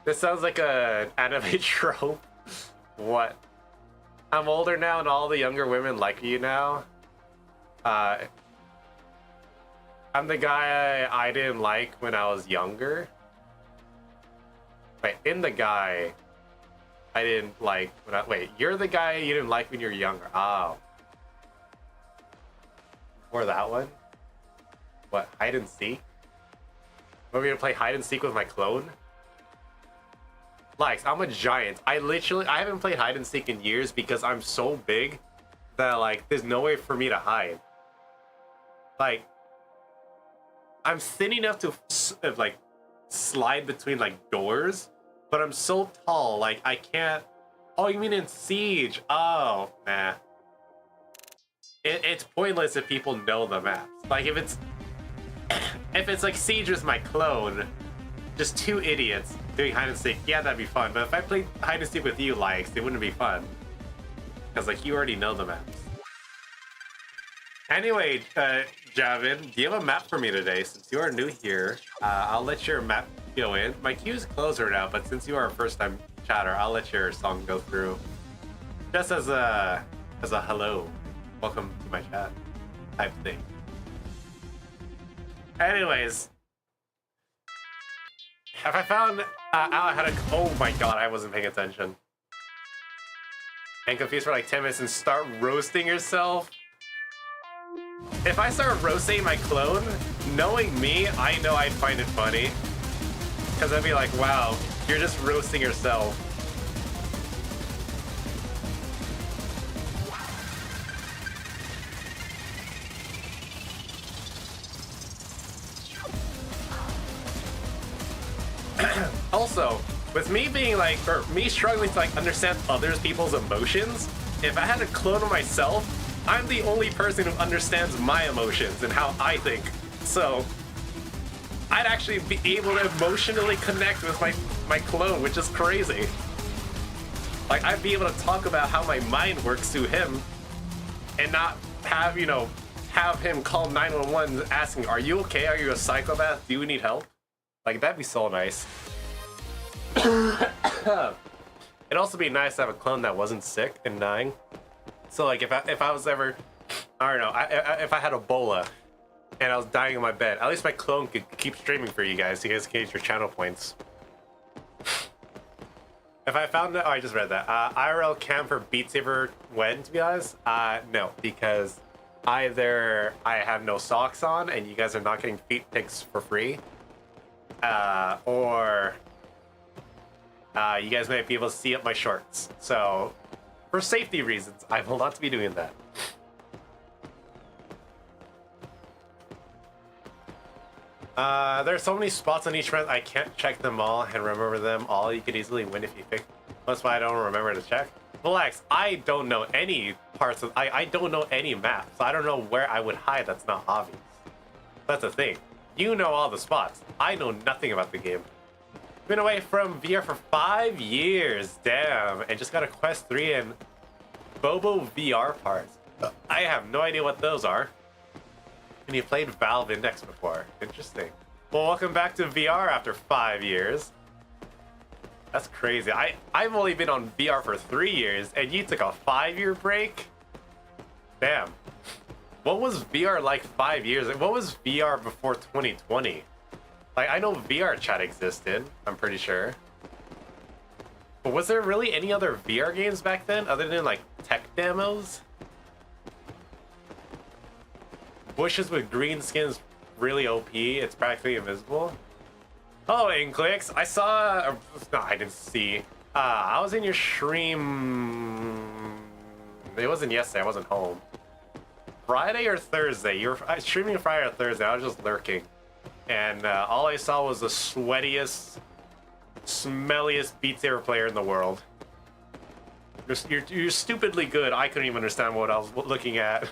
This sounds like an anime trope. What? I'm older now and all the younger women like you now? I'm the guy I didn't like when I was younger? Wait, the guy I didn't like when wait, you're the guy you didn't like when you were younger. Oh. Or that one? What, hide and seek? Want me to play hide and seek with my clone? Likes, I'm a giant. I haven't played hide and seek in years because I'm so big that, like, there's no way for me to hide. Like, I'm thin enough to, like, slide between, like, doors, but I'm so tall, like, I can't... Oh, you mean in Siege? Oh, nah. It's pointless if people know the maps. Like, if it's like Siege with my clone, just 2 idiots doing hide and seek, yeah, that'd be fun. But if I played hide and seek with you, Likes, it wouldn't be fun. Because, like, you already know the maps. Anyway, Javin, do you have a map for me today? Since you are new here, I'll let your map go in. My queue's closer now, but since you are a first-time chatter, I'll let your song go through. Just as a hello, welcome to my chat type thing. Anyways, have I found out how to... Oh my god, I wasn't paying attention. And confused for like 10 minutes and start roasting yourself? If I start roasting my clone, knowing me, I know I'd find it funny. Because I'd be like, wow, you're just roasting yourself. Also, with me being like, or me struggling to like understand other people's emotions, if I had a clone of myself, I'm the only person who understands my emotions and how I think. So I'd actually be able to emotionally connect with my clone, which is crazy. Like, I'd be able to talk about how my mind works to him and not have, you know, have him call 911 asking, are you okay? Are you a psychopath? Do you need help? Like, that'd be so nice. It'd also be nice to have a clone that wasn't sick and dying. So like if I was ever, I don't know, if I had Ebola and I was dying in my bed, at least my clone could keep streaming for you guys. You guys can get your channel points. If I found it, oh, I just read that. IRL cam for Beat Saber when, to be honest? No, because either I have no socks on and you guys are not getting feet pics for free, or you guys might be able to see up my shorts. So for safety reasons, I will not be doing that. There are so many spots on each round, I can't check them all and remember them all. You could easily win if you pick. That's why I don't remember to check. Relax, I don't know any parts of, I don't know any maps, so I don't know where I would hide that's not obvious. That's the thing. You know all the spots. I know nothing about the game. Been away from VR for 5 years, damn, and just got a Quest 3 and Bobo VR parts. I have no idea what those are. And you played Valve Index before. Interesting. Well, welcome back to VR after 5 years. That's crazy. I've only been on VR for 3 years, and you took a 5-year break? Damn. What was VR like 5 years? What was VR before 2020? Like, I know VR chat existed, I'm pretty sure. But was there really any other VR games back then other than like tech demos? Bushes with green skins really OP. It's practically invisible. Oh, Inclicks. I saw... No, I didn't see. I was in your stream... It wasn't yesterday. I wasn't home. Friday or Thursday? You were streaming Friday or Thursday. I was just lurking. And all I saw was the sweatiest, smelliest Beat Saber player in the world. You're stupidly good. I couldn't even understand what I was looking at.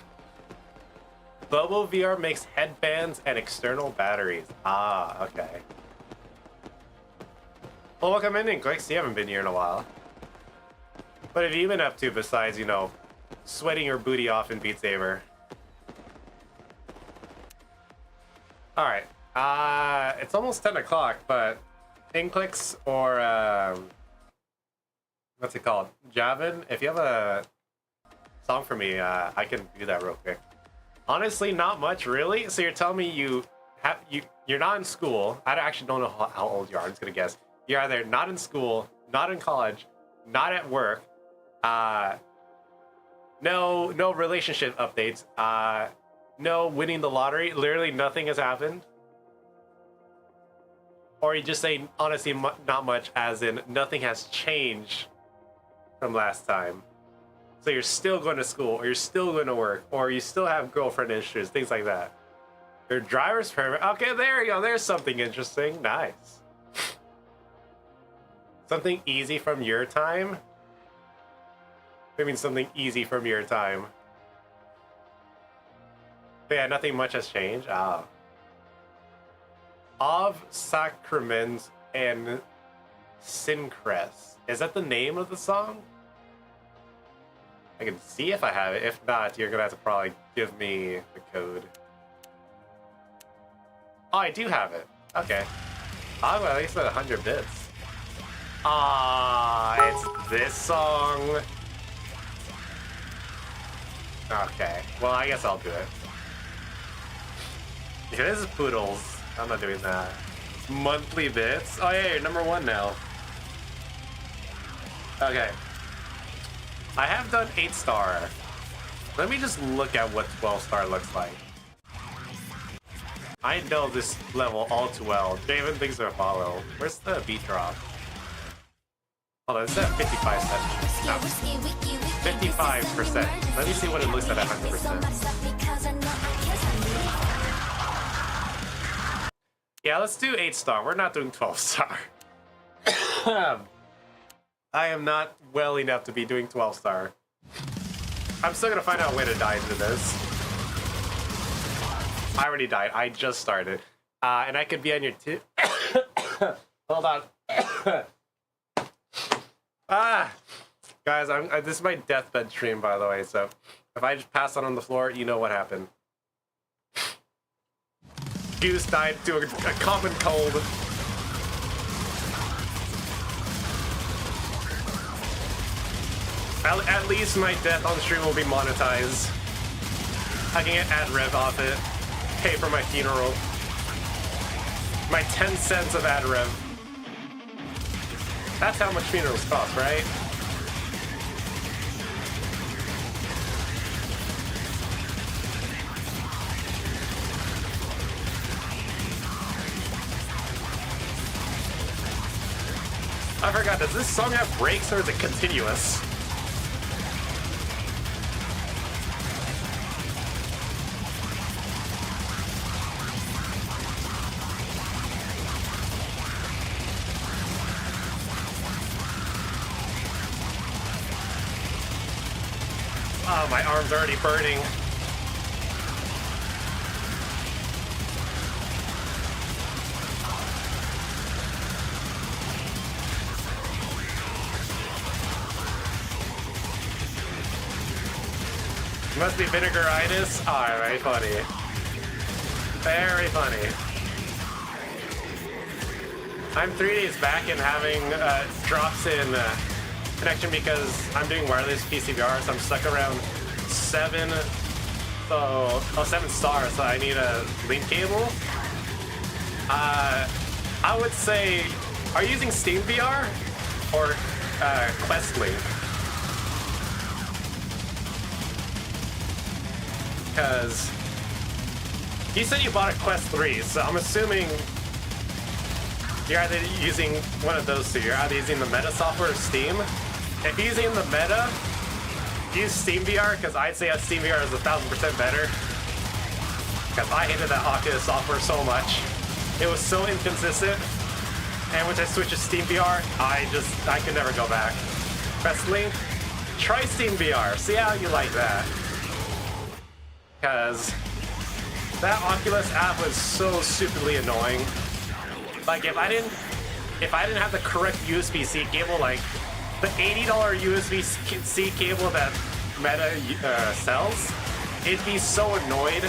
Bobo VR makes headbands and external batteries. Ah, okay. Well, welcome in, Clicks. You haven't been here in a while. What have you been up to besides, you know, sweating your booty off in Beat Saber? Alright. It's almost 10 o'clock, but Inclicks or, what's it called? Javin, if you have a song for me, I can do that real quick. Honestly, not much, really. So you're telling me you're not in school. I actually don't know how old you are. I'm just gonna guess. You're either not in school, not in college, not at work, no relationship updates, no winning the lottery. Literally nothing has happened. Or you just say, honestly, not much, as in nothing has changed from last time. So you're still going to school, or you're still going to work, or you still have girlfriend issues, things like that. Your driver's permit. Okay, there you go. There's something interesting. Nice. Something easy from your time? I mean, something easy from your time. But yeah, nothing much has changed. Ah. Of Sacrament and Syncrest. Is that the name of the song? I can see if I have it. If not, you're gonna have to probably give me the code. Oh, I do have it. Okay. Oh, well, at least at 100 bits. Ah, it's this song. Okay. Well, I guess I'll do it. Yeah, this is Poodles. I'm not doing that. Monthly bits. Oh yeah, you're #1 now. Okay. I have done 8-star. Let me just look at what 12-star looks like. I know this level all too well. Javen thinks they're follow. Where's the beat drop? Hold on, it's at 55 cents. No. 55%. Let me see what it looks at 100%. Yeah, let's do 8-star. We're not doing 12-star. I am not well enough to be doing 12-star. I'm still gonna find out a way to die into this. I already died. I just started. And I could be on your Hold on. Guys, this is my deathbed stream, by the way, so if I just pass out on the floor, you know what happened. Goose died to a common cold. At least my death on stream will be monetized. I can get ad rev off it. Pay for my funeral. My 10 cents of ad rev. That's how much funerals cost, right? I forgot, does this song have breaks or is it continuous? Oh, my arm's already burning. Must be vinegaritis. Alright, funny. Very funny. I'm 3 days back and having drops in connection because I'm doing wireless PCVR, so I'm stuck around 7 stars, so I need a link cable. I would say, are you using Steam VR or Quest Link? Because you said you bought a Quest 3, so I'm assuming you're either using one of those two. You're either using the Meta software or Steam. If you're using the Meta, use Steam VR, because I'd say Steam VR is 1000% better. Because I hated that Oculus software so much. It was so inconsistent. And once I switched to Steam VR, I could never go back. Quest Link, try Steam VR. See how you like that. Because that Oculus app was so stupidly annoying. Like if I didn't have the correct USB-C cable, like the $80 USB-C cable that Meta sells, it'd be so annoyed.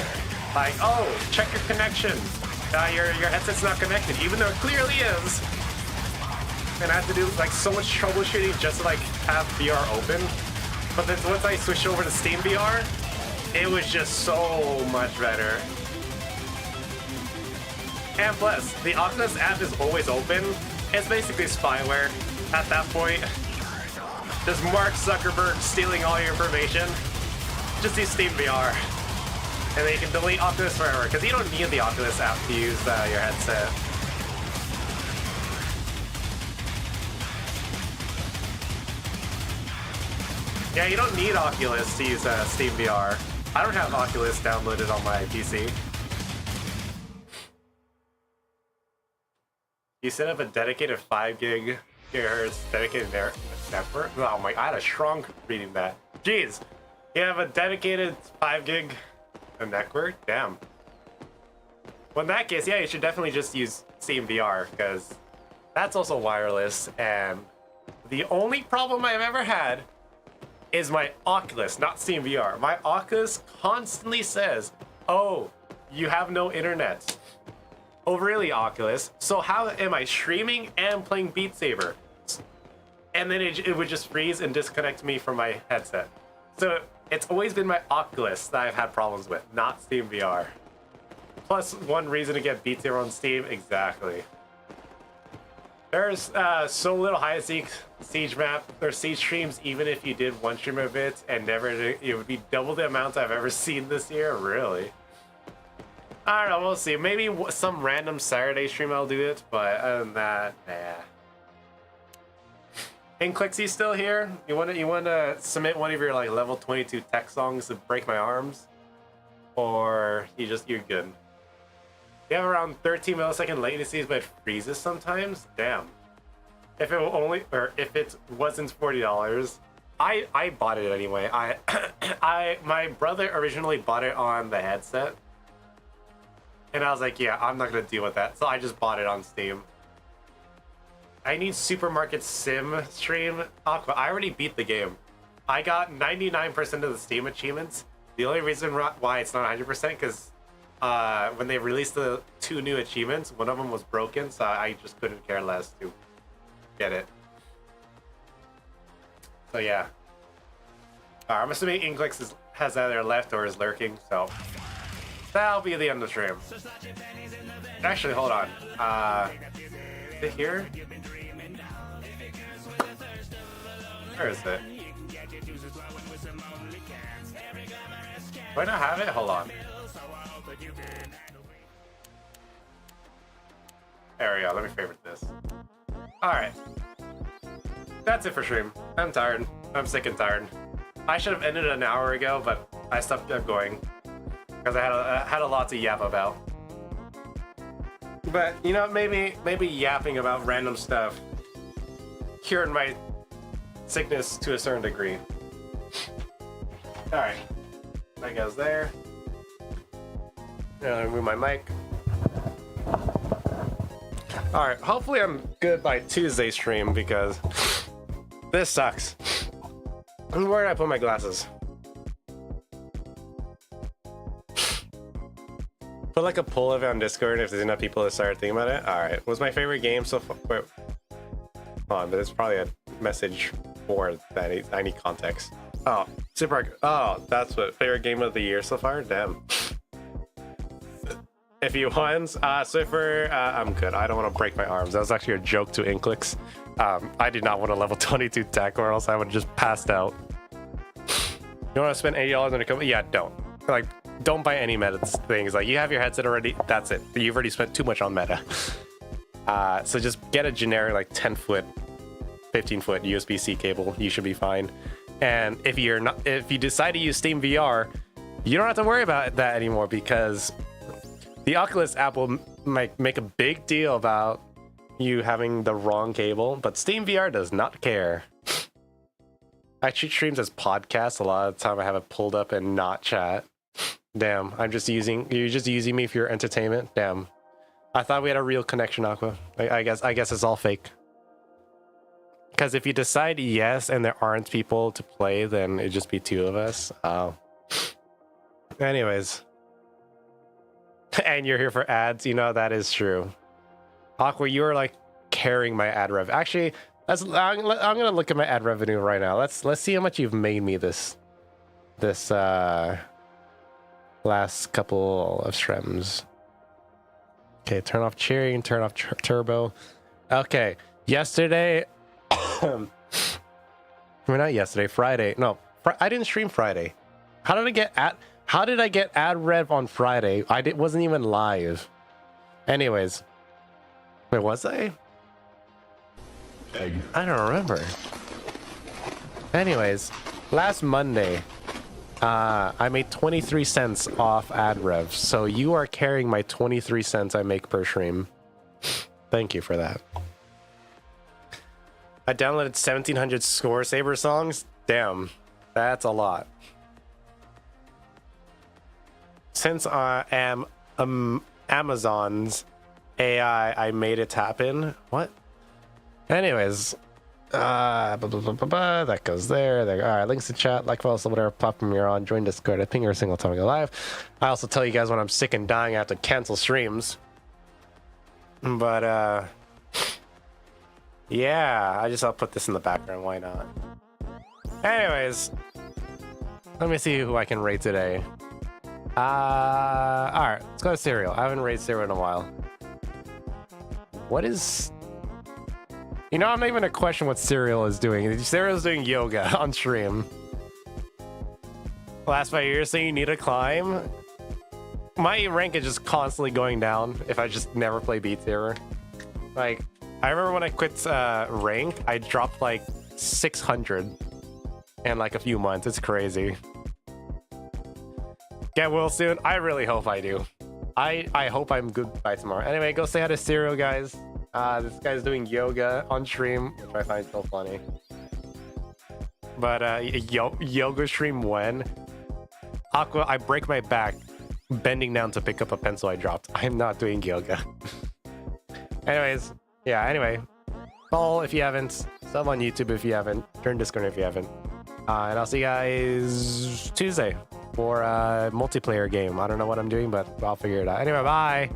Like, oh, check your connection. Your headset's not connected, even though it clearly is. And I have to do like so much troubleshooting just to like have VR open. But then once I switched over to Steam VR, it was just so much better. And plus, the Oculus app is always open. It's basically spyware at that point. Just Mark Zuckerberg stealing all your information. Just use Steam VR. And then you can delete Oculus forever, because you don't need the Oculus app to use your headset. Yeah, you don't need Oculus to use Steam VR. I don't have Oculus downloaded on my PC. You set up a dedicated 5 gigahertz dedicated network? Oh my, I had a shrunk reading that. Jeez, you have a dedicated 5 gig network? Damn. Well, in that case, yeah, you should definitely just use Steam VR, because that's also wireless, and the only problem I've ever had is my Oculus, not Steam VR. My Oculus constantly says, oh, you have no internet. Oh, really, Oculus? So how am I streaming and playing Beat Saber? And then it would just freeze and disconnect me from my headset. So it's always been my Oculus that I've had problems with, not Steam VR. Plus, one reason to get Beat Saber on Steam, exactly. There's so little high siege map or siege streams. Even if you did one stream of it and never, it would be double the amount I've ever seen this year. Really? I don't know. We'll see. Maybe some random Saturday stream I'll do it. But other than that, nah. Inclixy still here? You wanna submit one of your like level 22 tech songs to break my arms, or you're good? You have around 13 millisecond latencies, but it freezes sometimes. Damn. If it wasn't $40, I bought it anyway. My brother originally bought it on the headset, and I was like, yeah, I'm not gonna deal with that, so I just bought it on Steam. I need Supermarket Sim stream. Aqua, I already beat the game. I got 99% of the Steam achievements. The only reason why it's not 100% because when they released the 2 new achievements, one of them was broken, so I just couldn't care less to get it. So yeah. I'm assuming Inklix has either left or is lurking, so that'll be the end of the stream. Actually, hold on. Is it here? Where is it? Do I not have it? Hold on. There we go. Let me favorite this. Alright. That's it for stream. I'm tired. I'm sick and tired. I should have ended an hour ago, but I stopped going. Because I had a lot to yap about. But, you know, maybe yapping about random stuff cured my sickness to a certain degree. Alright. That goes there. Now remove my mic. Alright, hopefully I'm good by Tuesday stream because this sucks. Where did I put my glasses? Put like a poll of it on Discord if there's enough people that start thinking about it. Alright, what's my favorite game so far? Wait. Hold on, there's probably a message for that. I need context. Oh, oh, that's what favorite game of the year so far. Damn. If you won, Swiffer, I'm good. I don't want to break my arms. That was actually a joke to Inklix. I did not want a level 22 tech, or else I would have just passed out. You want to spend $80 on a company? Yeah, don't. Like, don't buy any meta things. Like, you have your headset already. That's it. You've already spent too much on meta. So just get a generic like 10-foot, 15-foot USB-C cable. You should be fine. And if you decide to use Steam VR, you don't have to worry about that anymore because the Oculus app will make a big deal about you having the wrong cable, but Steam VR does not care. I treat streams as podcasts. A lot of the time I have it pulled up and not chat. Damn, you're just using me for your entertainment. Damn. I thought we had a real connection, Aqua. I guess it's all fake. Because if you decide yes and there aren't people to play, then it'd just be 2 of us. Oh. Anyways. And you're here for ads, you know, that is true. Aqua, you are like carrying my ad rev. Actually, I'm gonna look at my ad revenue right now. Let's see how much you've made me this last couple of streams. Okay, turn off cheering, turn off turbo. Okay, yesterday. Not yesterday, Friday. No, I didn't stream Friday. How did I get ad rev on Friday? Wasn't even live. Anyways. Wait, was I? Egg. I don't remember. Anyways, last Monday, I made 23 cents off ad rev. So you are carrying my 23 cents I make per stream. Thank you for that. I downloaded 1,700 Score Saber songs. Damn, that's a lot. Since I am Amazon's AI, I made it happen. What? Anyways, that goes there. All right, links to chat, like, follow, whatever platform you're on. Join Discord. I ping every single time I go live. I also tell you guys when I'm sick and dying, I have to cancel streams. But yeah, I'll put this in the background. Why not? Anyways, let me see who I can rate today. All right, let's go to cereal. I haven't rated cereal in a while. What is You know, I'm not even gonna question what Serial is doing. Serial is doing yoga on stream. Last 5 years, so you need to climb. My rank is just constantly going down if I just never play Beat Saber. Like, I remember when I quit rank, I dropped like 600 in like a few months. It's crazy. Get well soon. I really hope I do. I hope I'm good by tomorrow. Anyway, go say hi to Serial, guys. This guy's doing yoga on stream, which I find so funny. But yoga stream when? Aqua, I break my back bending down to pick up a pencil I dropped. I'm not doing yoga. Anyways, yeah, anyway. Follow if you haven't. Sub on YouTube if you haven't. Turn Discord if you haven't. And I'll see you guys Tuesday for a multiplayer game. I don't know what I'm doing, but I'll figure it out. Anyway, bye!